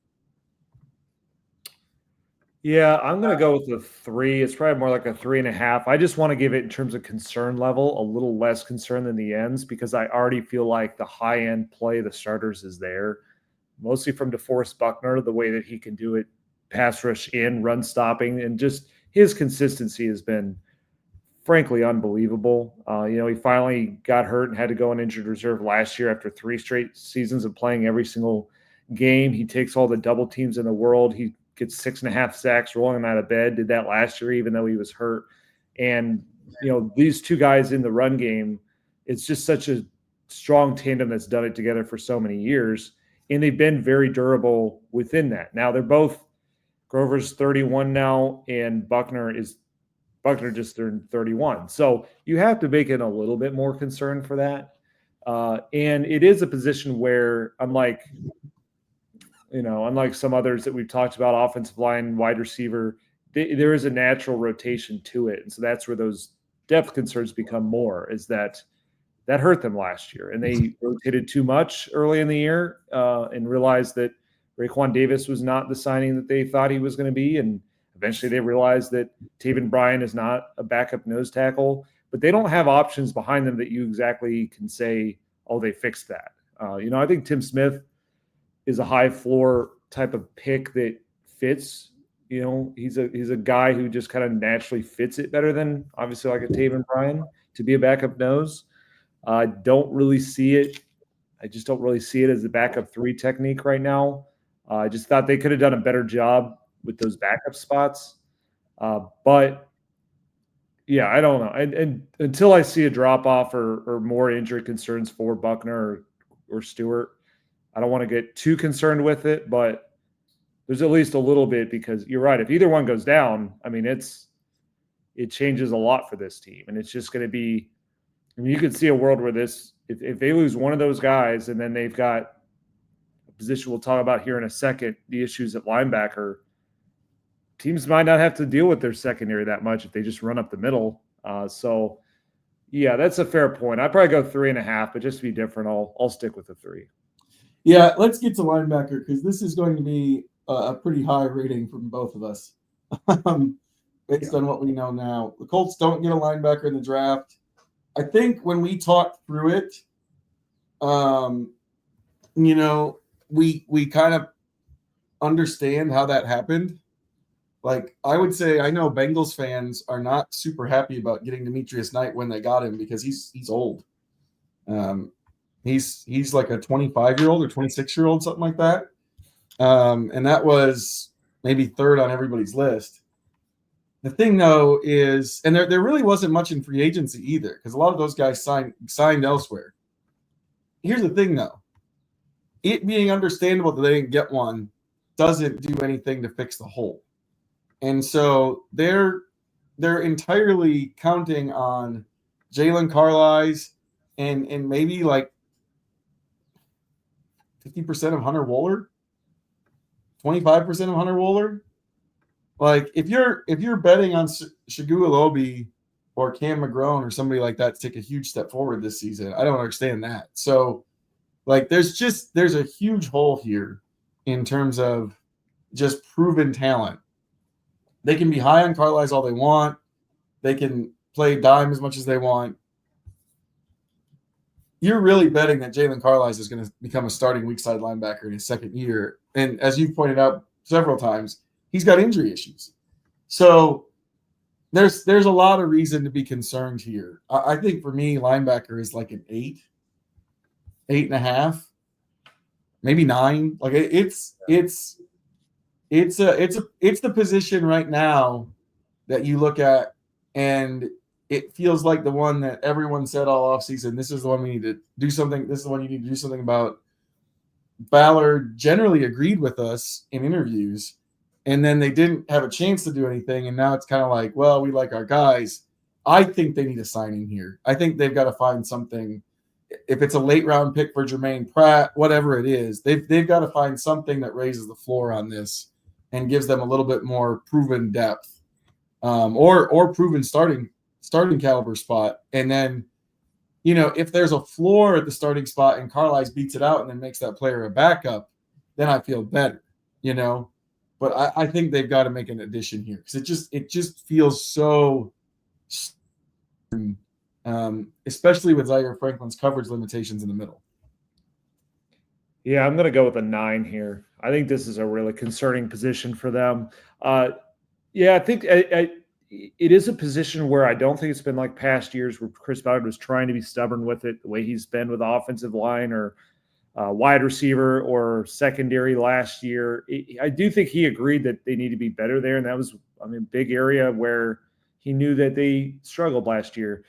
Yeah, I'm going to go with a 3. It's probably more like a 3.5. I just want to give it, in terms of concern level, a little less concern than the ends, because I already feel like the high-end play, the starters, is there. Mostly from DeForest Buckner, the way that he can do it, pass rush in, run stopping, and just his consistency has been frankly unbelievable. He finally got hurt and had to go on injured reserve last year after 3 straight seasons of playing every single game. He takes all the double teams in the world. He gets 6.5 sacks rolling him out of bed. Did that last year, even though he was hurt. And, these two guys in the run game, it's just such a strong tandem that's done it together for so many years. And they've been very durable within that. Now Grover's 31 now, and Buckner just turned 31. So you have to make it a little bit more concerned for that. And it is a position where, unlike some others that we've talked about, offensive line, wide receiver, there is a natural rotation to it. And so that's where those depth concerns become more, is that hurt them last year. And they rotated too much early in the year and realized that Raekwon Davis was not the signing that they thought he was going to be. And eventually they realized that Taven Bryan is not a backup nose tackle, but they don't have options behind them that you exactly can say, oh, they fixed that. I think Tim Smith is a high floor type of pick that fits. He's a guy who just kind of naturally fits it better than, obviously, like a Taven Bryan to be a backup nose. I don't really see it. I just don't really see it as the backup 3 technique right now. I just thought they could have done a better job with those backup spots. But yeah, I don't know. And until I see a drop off or more injury concerns for Buckner or Stewart, I don't want to get too concerned with it, but there's at least a little bit, because you're right. If either one goes down, I mean, it changes a lot for this team. And it's just going to be, you could see a world where if they lose one of those guys, and then they've got a position we'll talk about here in a second, the issues at linebacker, teams might not have to deal with their secondary that much if they just run up the middle. So yeah, that's a fair point. I'd probably go 3.5, but just to be different, I'll stick with the 3. Yeah, let's get to linebacker, because this is going to be a pretty high rating from both of us based on what we know now. The Colts don't get a linebacker in the draft. I think when we talked through it, we kind of understand how that happened. Like, I would say, I know Bengals fans are not super happy about getting Demetrius Knight when they got him, because he's old. He's like a 25-year-old or 26-year-old, something like that. And that was maybe 3rd on everybody's list. The thing, though, is, and there really wasn't much in free agency either, because a lot of those guys signed elsewhere. Here's the thing, though. It being understandable that they didn't get one doesn't do anything to fix the hole. And so they're entirely counting on Jalen Carlisle and maybe like 50% of Hunter Wohler, 25% of Hunter Wohler. Like, if you're betting on Shagualobi or Cam McGrone or somebody like that to take a huge step forward this season, I don't understand that. So, like, there's a huge hole here in terms of just proven talent. They can be high on Carlisle all they want. They can play dime as much as they want. You're really betting that Jalen Carlisle is going to become a starting weak side linebacker in his second year. And as you've pointed out several times, he's got injury issues. So there's a lot of reason to be concerned here. I think for me, linebacker is like an 8.5, maybe 9. Like it's the position right now that you look at and it feels like the one that everyone said all offseason, this is the one we need to do something. This is the one you need to do something about. Ballard generally agreed with us in interviews, and then they didn't have a chance to do anything. And now it's kind of like, well, we like our guys. I think they need a signing here. I think they've got to find something. If it's a late round pick for Jermaine Pratt, whatever it is, they've got to find something that raises the floor on this and gives them a little bit more proven depth, or proven starting caliber spot. And then, if there's a floor at the starting spot and Carlisle beats it out and then makes that player a backup, then I feel better, But I think they've got to make an addition here because it just feels so, especially with Zaire Franklin's coverage limitations in the middle. Yeah, I'm going to go with a 9 here. I think this is a really concerning position for them. I think it is a position where I don't think it's been like past years where Chris Ballard was trying to be stubborn with it, the way he's been with offensive line or wide receiver or secondary last year. I do think he agreed that they need to be better there, and that was, a big area where he knew that they struggled last year.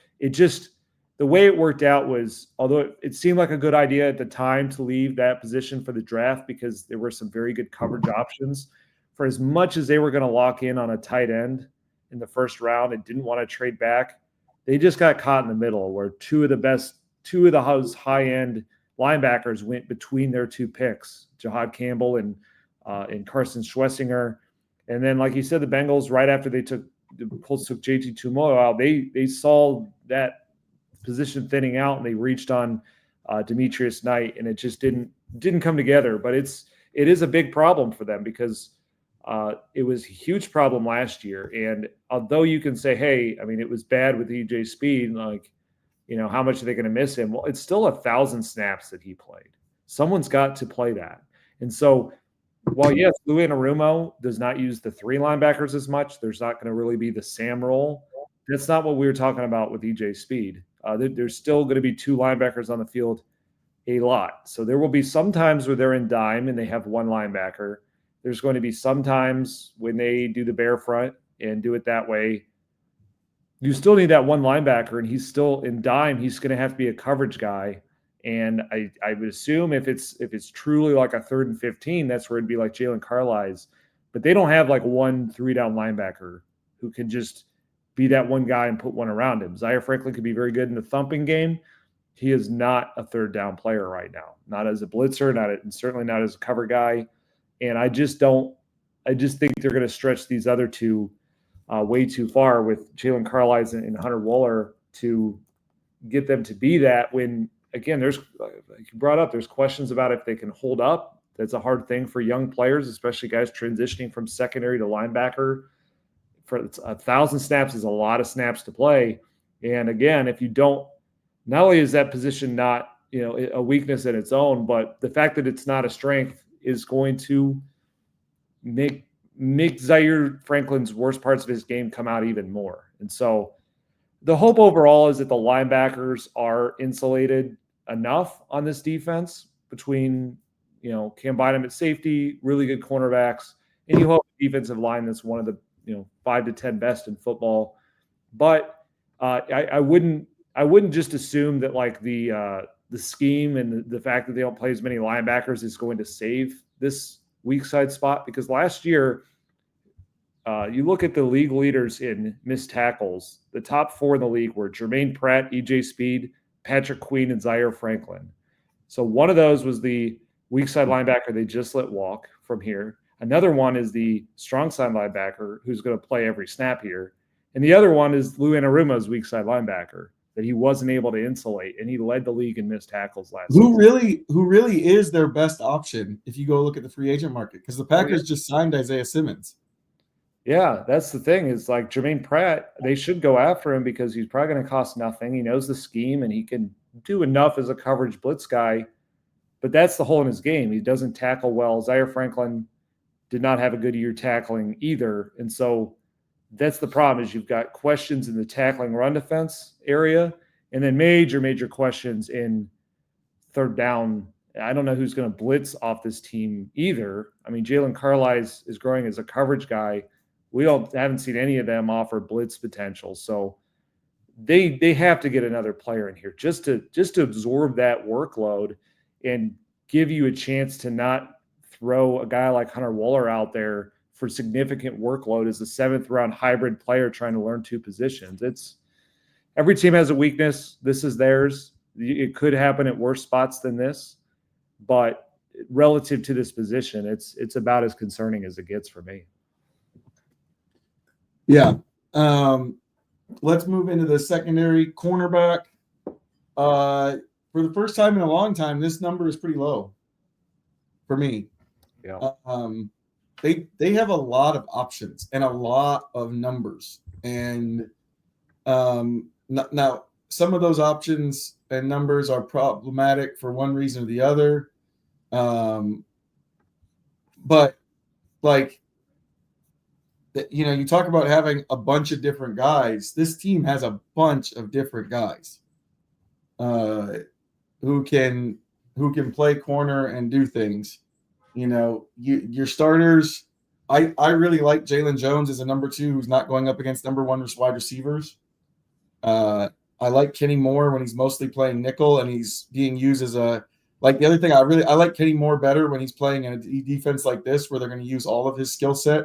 The way it worked out was, although it seemed like a good idea at the time to leave that position for the draft because there were some very good coverage options, for as much as they were going to lock in on a tight end in the first round and didn't want to trade back, they just got caught in the middle where two of the high-end linebackers went between their two picks, Jahad Campbell and Carson Schwessinger. And then, like you said, the Bengals, right after the Colts took JT Tuimoloau out, they saw that position thinning out and they reached on Demetrius Knight, and it just didn't come together. But it is a big problem for them because it was a huge problem last year. And although you can say, hey, it was bad with EJ Speed, like, how much are they going to miss him? Well, it's still 1,000 snaps that he played. Someone's got to play that. And so while, yes, Lou Anarumo does not use the 3 linebackers as much, there's not going to really be the Sam role. That's not what we were talking about with EJ Speed. There's still going to be 2 linebackers on the field a lot. So there will be some times where they're in dime and they have 1 linebacker. There's going to be some times when they do the bear front and do it that way. You still need that 1 linebacker, and he's still in dime. He's going to have to be a coverage guy. And I would assume if it's truly like a 3rd and 15, that's where it'd be like Jalen Carlisle's. But they don't have like 1 3-down linebacker who can just be that one guy and put one around him. Zaire Franklin could be very good in the thumping game. He is not a 3rd-down player right now, not as a blitzer, and certainly not as a cover guy. And I just think they're going to stretch these other 2 way too far with Jalen Carlisle and Hunter Wohler to get them to be that when, again, there's, like you brought up, there's questions about if they can hold up. That's a hard thing for young players, especially guys transitioning from secondary to linebacker. For 1,000 snaps is a lot of snaps to play. And again, if you don't, not only is that position not, a weakness in its own, but the fact that it's not a strength is going to make Zaire Franklin's worst parts of his game come out even more. And so the hope overall is that the linebackers are insulated enough on this defense between, Cam Bynum at safety, really good cornerbacks, and you hope the defensive line that's one of the 5 to 10 best in football. But I wouldn't just assume that like the scheme and the fact that they don't play as many linebackers is going to save this weak side spot, because last year you look at the league leaders in missed tackles. The top 4 in the league were Jermaine Pratt, EJ Speed, Patrick Queen, and Zaire Franklin. So one of those was the weak side linebacker they just let walk from here. Another one is the strong side linebacker who's going to play every snap here. And the other one is Lou Anarumo's weak side linebacker that he wasn't able to insulate, and he led the league in missed tackles last season. Who really is their best option if you go look at the free agent market, because the Packers just signed Isaiah Simmons. Yeah, that's the thing is like Jermaine Pratt, they should go after him because he's probably going to cost nothing. He knows the scheme and he can do enough as a coverage blitz guy, but that's the hole in his game. He doesn't tackle well. Zaire Franklin did not have a good year tackling either. And so that's the problem is you've got questions in the tackling run defense area and then major questions in third down. I don't know who's going to blitz off this team either. I mean, Jalen Carlisle is growing as a coverage guy. We haven't seen any of them offer blitz potential. So they have to get another player in here just to absorb that workload and give you a chance to not throw a guy like Hunter Wohler out there for significant workload as a 7th round hybrid player trying to learn 2 positions. It's every team has a weakness. This is theirs. It could happen at worse spots than this, but relative to this position, it's about as concerning as it gets for me. Yeah. Let's move into the secondary cornerback. For the first time in a long time, this number is pretty low for me. Yeah. They have a lot of options and a lot of numbers. And now some of those options and numbers are problematic for one reason or the other. But like, you talk about having a bunch of different guys. This team has a bunch of different guys who can play corner and do things. Your starters. I really like Jalen Jones as a number 2 who's not going up against number 1 wide receivers. I like Kenny Moore when he's mostly playing nickel and he's being used as the other thing I like Kenny Moore better when he's playing in a defense like this where they're going to use all of his skill set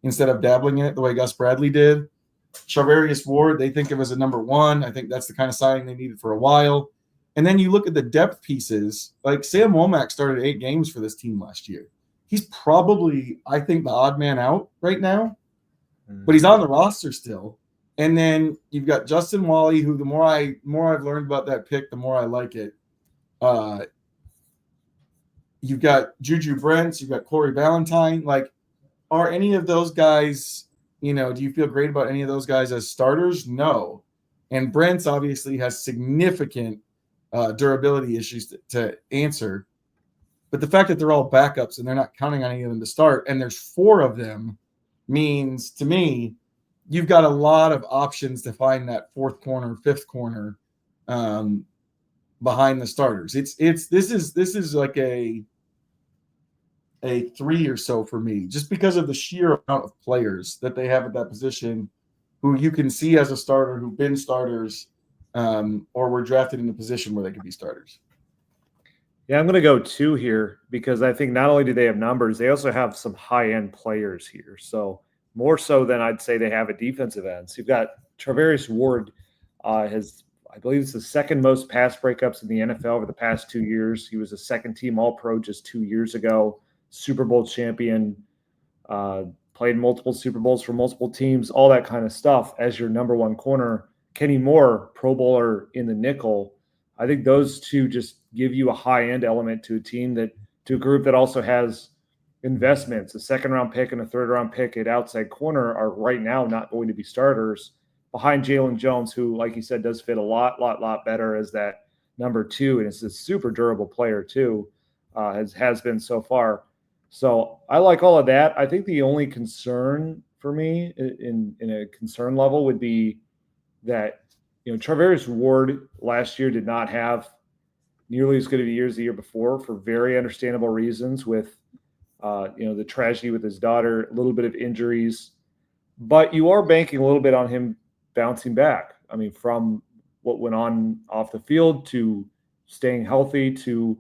instead of dabbling in it the way Gus Bradley did. Charvarius Ward, they think of as a number 1. I think that's the kind of signing they needed for a while. And then you look at the depth pieces, like Sam Womack started 8 games for this team last year. He's probably, I think, the odd man out right now, but he's on the roster still. And then you've got Justin Wally, who the more I've learned about that pick, the more I like it. You've got Juju Brents, you've got Corey Ballantyne. Like, are any of those guys, do you feel great about any of those guys as starters? No. And Brents obviously has significant durability issues to answer. But the fact that they're all backups and they're not counting on any of them to start, and there's 4 of them, means to me you've got a lot of options to find that 4th corner, 5th corner behind the starters. This is like a 3 or so for me, just because of the sheer amount of players that they have at that position who you can see as a starter, who've been starters or were drafted in a position where they could be starters. Yeah, I'm going to go 2 here because I think not only do they have numbers, they also have some high-end players here. So more so than I'd say they have at defensive ends. You've got Charvarius Ward has, I believe it's the 2nd most pass breakups in the NFL over the past 2 years. He was a 2nd-team All-Pro just 2 years ago, Super Bowl champion, played multiple Super Bowls for multiple teams, all that kind of stuff as your number 1 corner. Kenny Moore, Pro Bowler in the nickel. I think those 2 just give you a high-end element to a group that also has investments. A 2nd-round pick and a 3rd-round pick at outside corner are right now not going to be starters behind Jalen Jones, who, like you said, does fit a lot better as that number 2, and it's a super durable player too, has been so far. So I like all of that. I think the only concern for me in a concern level would be that Charvarius Ward last year did not have nearly as good of a year as the year before for very understandable reasons with, the tragedy with his daughter, a little bit of injuries. But you are banking a little bit on him bouncing back. I mean, from what went on off the field to staying healthy to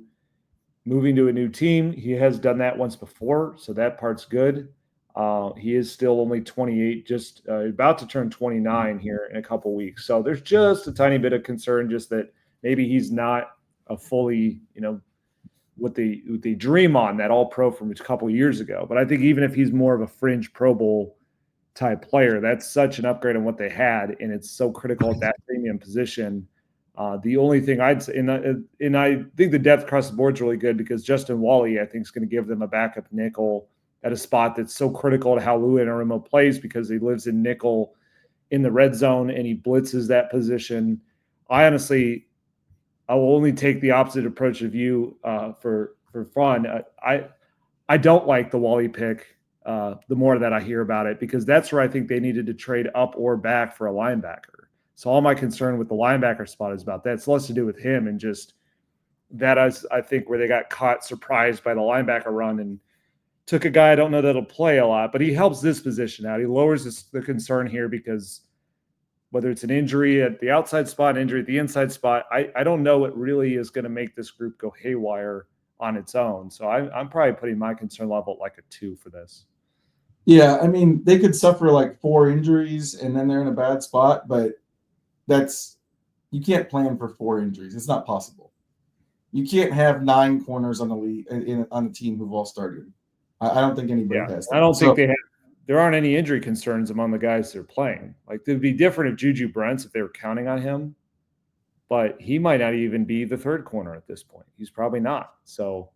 moving to a new team. He has done that once before, so that part's good. He is still only 28, just about to turn 29 here in a couple weeks. So there's just a tiny bit of concern, just that maybe he's not a fully, what they dream on, that All-Pro from a couple years ago. But I think even if he's more of a fringe Pro Bowl type player, that's such an upgrade on what they had, and it's so critical at that premium position. The only thing I'd say, and I think the depth across the board is really good because Justin Wally, I think, is going to give them a backup nickel at a spot that's so critical to how Lou Anarumo plays because he lives in nickel in the red zone and he blitzes that position. I will only take the opposite approach of you for fun. I don't like the Wally pick the more that I hear about it, because that's where I think they needed to trade up or back for a linebacker. So all my concern with the linebacker spot is about that. It's less to do with him and just that I think where they got caught surprised by the linebacker run and took a guy I don't know that'll play a lot, but he helps this position out. He lowers the concern here because whether it's an injury at the outside spot, injury at the inside spot, I don't know what really is going to make this group go haywire on its own. So I'm probably putting my concern level at like a 2 for this. Yeah, I mean, they could suffer like 4 injuries and then they're in a bad spot, but you can't plan for 4 injuries. It's not possible. You can't have 9 corners on the league on a team who've all started. I don't think anybody has that. I don't think there aren't any injury concerns among the guys that are playing. Like, it would be different if Juju Brents, if they were counting on him, but he might not even be the third corner at this point. He's probably not. So,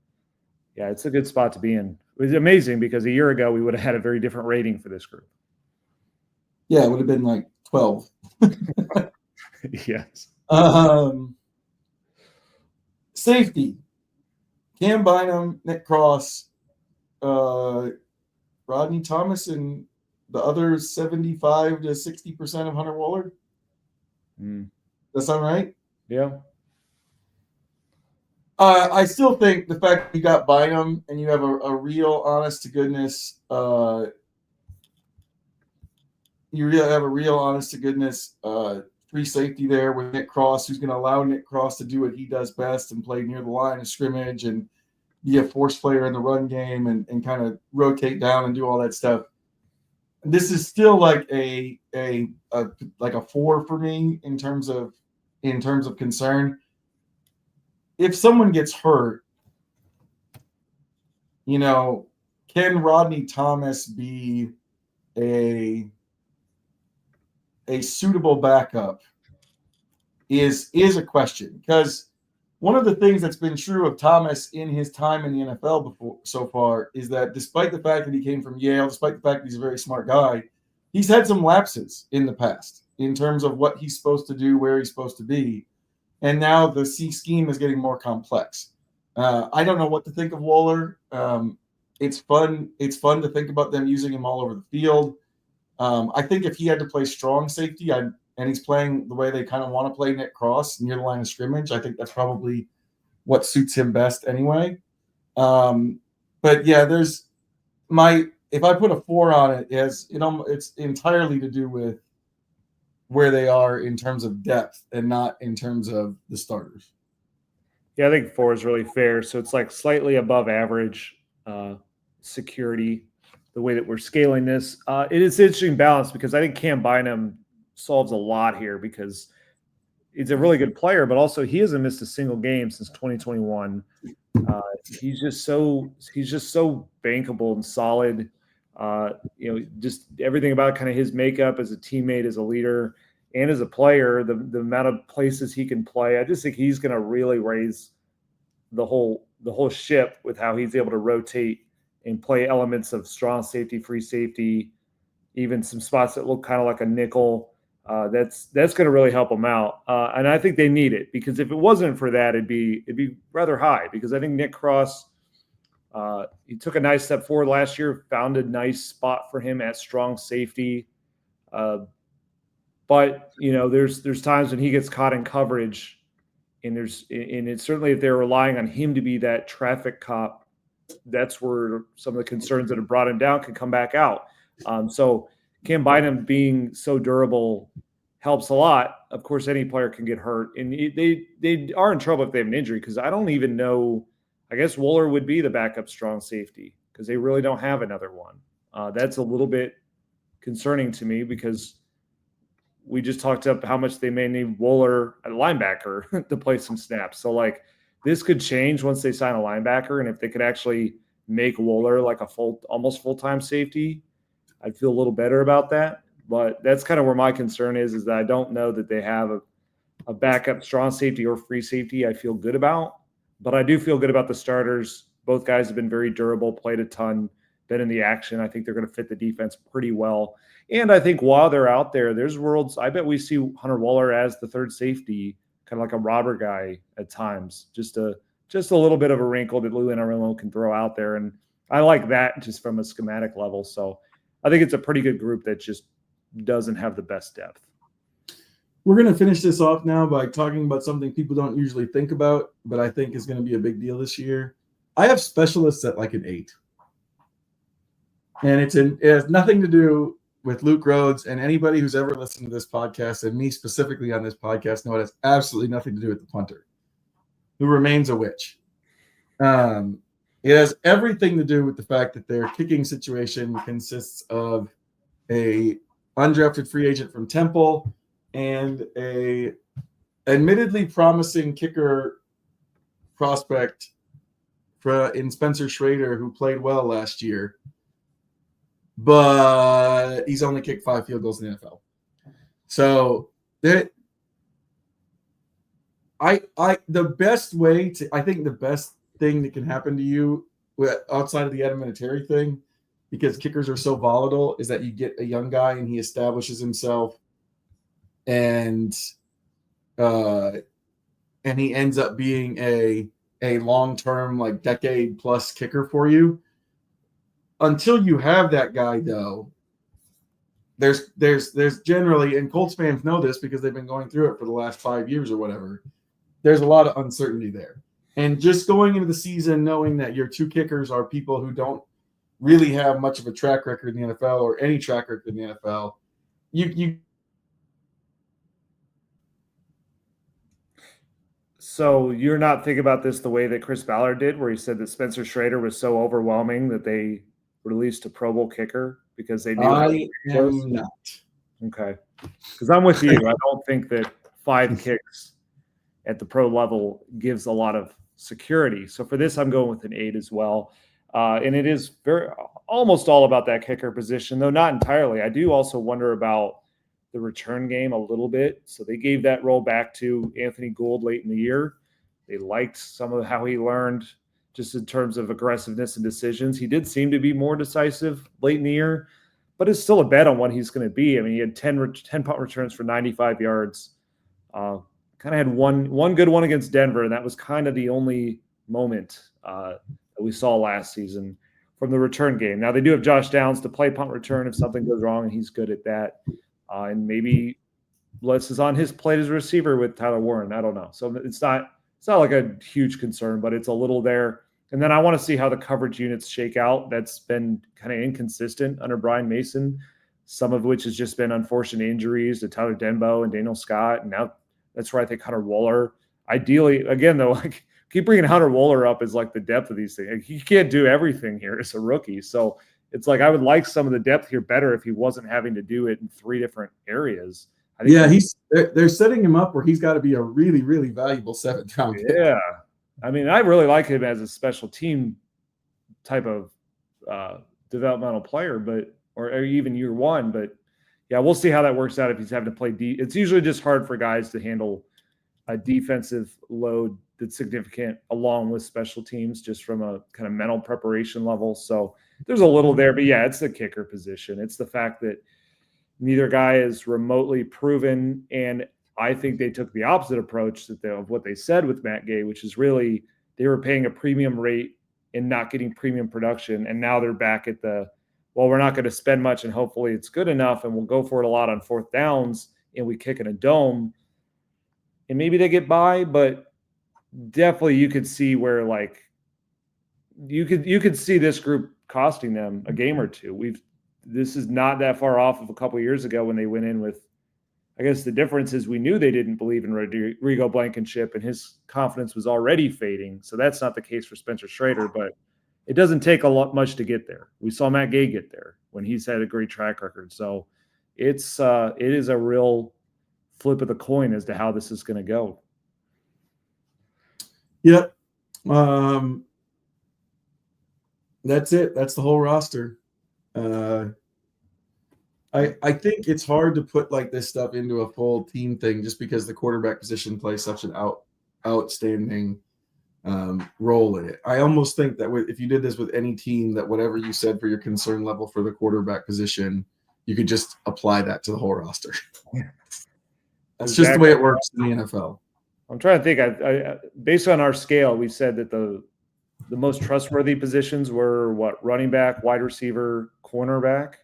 yeah, it's a good spot to be in. It was amazing because a year ago we would have had a very different rating for this group. Yeah, it would have been like 12. Yes. Safety. Cam Bynum, Nick Cross, Rodney Thomas, and the other 75 to 60% of Hunter Woolard. That sound right? Yeah. I still think the fact that you got Bynum and you have a real honest to goodness free safety there with Nick Cross, who's going to allow Nick Cross to do what he does best and play near the line of scrimmage and be a force player in the run game and kind of rotate down and do all that stuff. This is still like a 4 for me in terms of concern. If someone gets hurt, can Rodney Thomas be a suitable backup is a question, because one of the things that's been true of Thomas in his time in the NFL so far is that despite the fact that he came from Yale, despite the fact that he's a very smart guy, he's had some lapses in the past in terms of what he's supposed to do, where he's supposed to be. And now the C scheme is getting more complex. I don't know what to think of Woolard. It's fun to think about them using him all over the field. I think if he had to play strong safety, and he's playing the way they kind of want to play Nick Cross near the line of scrimmage, I think that's probably what suits him best anyway. But yeah, if I put a 4 on it, it's entirely to do with where they are in terms of depth and not in terms of the starters. Yeah, I think 4 is really fair. So it's like slightly above average security, the way that we're scaling this. It is an interesting balance because I think Cam Bynum solves a lot here because he's a really good player, but also he hasn't missed a single game since 2021. He's just so bankable and solid. Just everything about kind of his makeup as a teammate, as a leader, and as a player, the amount of places he can play. I just think he's going to really raise the whole ship with how he's able to rotate and play elements of strong safety, free safety, even some spots that look kind of like a nickel. That's going to really help them out. And I think they need it, because if it wasn't for that, it'd be rather high, because I think Nick Cross, he took a nice step forward last year, found a nice spot for him at strong safety. But there's times when he gets caught in coverage, and it's certainly if they're relying on him to be that traffic cop, that's where some of the concerns that have brought him down can come back out. So Cam Bynum being so durable helps a lot. Of course, any player can get hurt, and they are in trouble if they have an injury, because I don't even know. I guess Woolard would be the backup strong safety because they really don't have another one. That's a little bit concerning to me, because we just talked up how much they may need Woolard at linebacker to play some snaps. So this could change once they sign a linebacker, and if they could actually make Woolard like almost full-time safety, I'd feel a little better about that. But that's kind of where my concern is that I don't know that they have a backup strong safety or free safety I feel good about. But I do feel good about the starters. Both guys have been very durable, played a ton. been in the action. I think they're going to fit the defense pretty well. And I think while they're out there, there's worlds. I bet we see Hunter Wohler as the third safety, kind of like a robber guy at times. Just a little bit of a wrinkle that Lou Anarumo can throw out there. And I like that just from a schematic level. So I think it's a pretty good group that just doesn't have the best depth. We're going to finish this off now by talking about something people don't usually think about, but I think is going to be a big deal this year. I have specialists at like an 8. And it has nothing to do with Luke Rhodes, and anybody who's ever listened to this podcast, and me specifically on this podcast, know it has absolutely nothing to do with the punter, who remains a witch. It has everything to do with the fact that their kicking situation consists of a undrafted free agent from Temple and a admittedly promising kicker prospect in Spencer Schrader, who played well last year, but he's only kicked 5 field goals in the NFL. So the best thing that can happen to you outside of the Adam Vinatieri thing, because kickers are so volatile, is that you get a young guy and he establishes himself and he ends up being a long-term, like decade plus kicker for you. Until you have that guy, though, there's generally, and Colts fans know this because they've been going through it for the last 5 years or whatever, there's a lot of uncertainty there. And just going into the season knowing that your 2 kickers are people who don't really have much of a track record in the NFL or any track record in the NFL, you So you're not thinking about this the way that Chris Ballard did, where he said that Spencer Schrader was so overwhelming that they released a Pro Bowl kicker because they knew. I am not. Okay. Because I'm with you. I don't think that 5 kicks at the pro level gives a lot of security. So for this, I'm going with an 8 as well. And it is almost all about that kicker position, though not entirely. I do also wonder about the return game a little bit. So they gave that role back to Anthony Gould late in the year. They liked some of how he learned just in terms of aggressiveness and decisions. He did seem to be more decisive late in the year, but it's still a bet on what he's going to be. I mean, he had 10 punt returns for 95 yards. Kind of had one good one against Denver, and that was kind of the only moment that we saw last season from the return game. Now, they do have Josh Downs to play punt return if something goes wrong, and he's good at that. And maybe less is on his plate as a receiver with Tyler Warren. I don't know. So it's not like a huge concern, but it's a little there. And then I want to see how the coverage units shake out. That's been kind of inconsistent under Brian Mason, some of which has just been unfortunate injuries to Tyler Denbo and Daniel Scott. And now that's where I think Hunter Wohler. Ideally, again, though, like keep bringing Hunter Wohler up as like the depth of these things. Like, he can't do everything here as a rookie. So it's like I would like some of the depth here better if he wasn't having to do it in 3 different areas. I think they're setting him up where he's got to be a really, really valuable 7th round pick. Yeah. I mean, I really like him as a special team type of developmental player, or even year one. But yeah, we'll see how that works out if he's having to play It's usually just hard for guys to handle a defensive load that's significant along with special teams, just from a kind of mental preparation level. So there's a little there, but yeah, it's the kicker position. It's the fact that neither guy is remotely proven, and I think they took the opposite approach of what they said with Matt Gay, which is really they were paying a premium rate and not getting premium production. And now they're back at we're not going to spend much and hopefully it's good enough and we'll go for it a lot on 4th downs and we kick in a dome. And maybe they get by, but definitely you could see where like you could see this group costing them a game or two. This is not that far off of a couple of years ago when they went in with, I guess the difference is we knew they didn't believe in Rodrigo Blankenship and his confidence was already fading. So that's not the case for Spencer Schrader, but it doesn't take much to get there. We saw Matt Gay get there when he's had a great track record. So it is a real flip of the coin as to how this is going to go. Yep. That's it. That's the whole roster. I think it's hard to put like this stuff into a full team thing just because the quarterback position plays such an outstanding role in it. I almost think that if you did this with any team, that whatever you said for your concern level for the quarterback position, you could just apply that to the whole roster. That's just the way it works in the NFL. I'm trying to think. I based on our scale, we said that the most trustworthy positions were what? Running back, wide receiver, cornerback.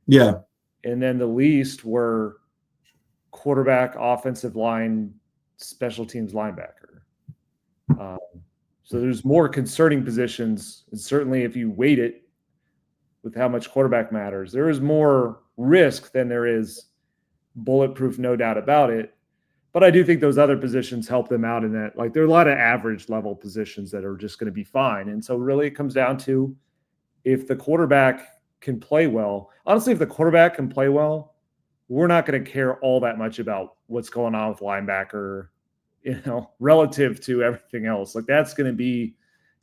Yeah. And then the least were quarterback, offensive line, special teams, linebacker. So there's more concerning positions. And certainly if you weight it with how much quarterback matters, there is more risk than there is bulletproof, no doubt about it. But I do think those other positions help them out in that. Like, there are a lot of average level positions that are just going to be fine. And so really it comes down to if the quarterback can play well. Honestly, if the quarterback can play well, we're not going to care all that much about what's going on with linebacker, relative to everything else. Like, it's going to be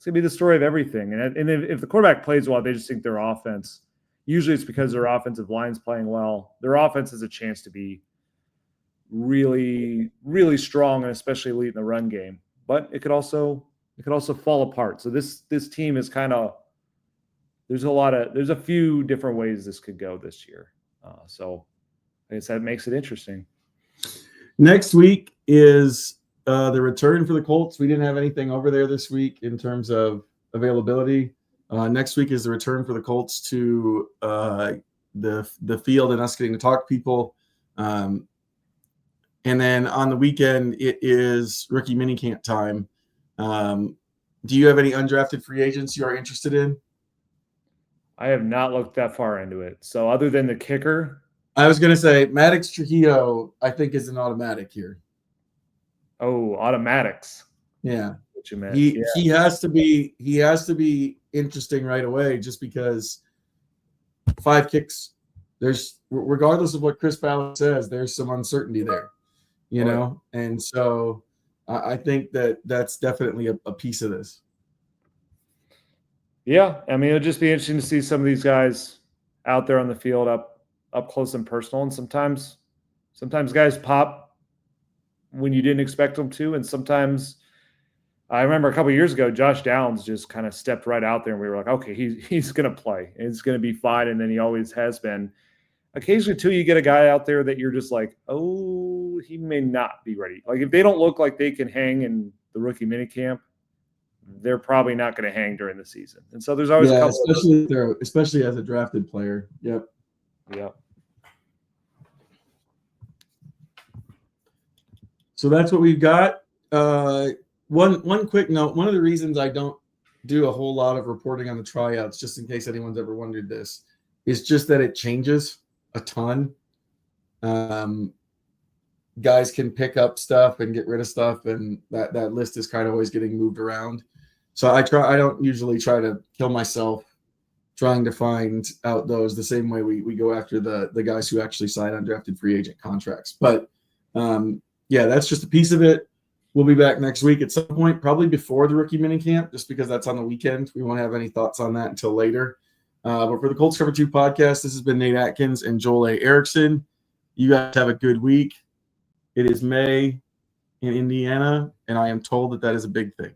the story of everything. And if the quarterback plays well, they just think their offense, usually it's because their offensive line's playing well. Their offense has a chance to be really, really strong, and especially elite in the run game. But it could also fall apart. So this team is kind of, there's a few different ways this could go this year. So I guess that makes it interesting. Next week is the return for the Colts. We didn't have anything over there this week in terms of availability. Next week is the return for the Colts to the field and us getting to talk to people. And then on the weekend, it is rookie minicamp time. Do you have any undrafted free agents you are interested in? I have not looked that far into it. So other than the kicker, I was going to say Maddox Trujillo, I think, is an automatic here. Oh, automatics. Yeah. What you meant. He has to be interesting right away, just because 5 kicks, there's, regardless of what Chris Ballard says, there's some uncertainty there, know? And so I think that's definitely a piece of this. Yeah. I mean, it'll just be interesting to see some of these guys out there on the field up close and personal. And sometimes guys pop when you didn't expect them to. And sometimes, I remember a couple of years ago, Josh Downs just kind of stepped right out there and we were like, okay, he's going to play. It's going to be fine. And then he always has been. Occasionally, too, you get a guy out there that you're just like, oh, he may not be ready. Like, if they don't look like they can hang in the rookie minicamp, they're probably not going to hang during the season. And so there's always a couple especially as a drafted player. Yep. So that's what we've got. One quick note. One of the reasons I don't do a whole lot of reporting on the tryouts, just in case anyone's ever wondered this, is just that it changes a ton. Guys can pick up stuff and get rid of stuff, and that list is kind of always getting moved around. So I don't usually try to kill myself trying to find out those the same way we go after the guys who actually sign undrafted free agent contracts. But that's just a piece of it. We'll be back next week at some point, probably before the rookie minicamp, just because that's on the weekend. We won't have any thoughts on that until later. But for the Colts Cover-2 Podcast, this has been Nate Atkins and Joel A. Erickson. You guys have a good week. It is May in Indiana, and I am told that is a big thing.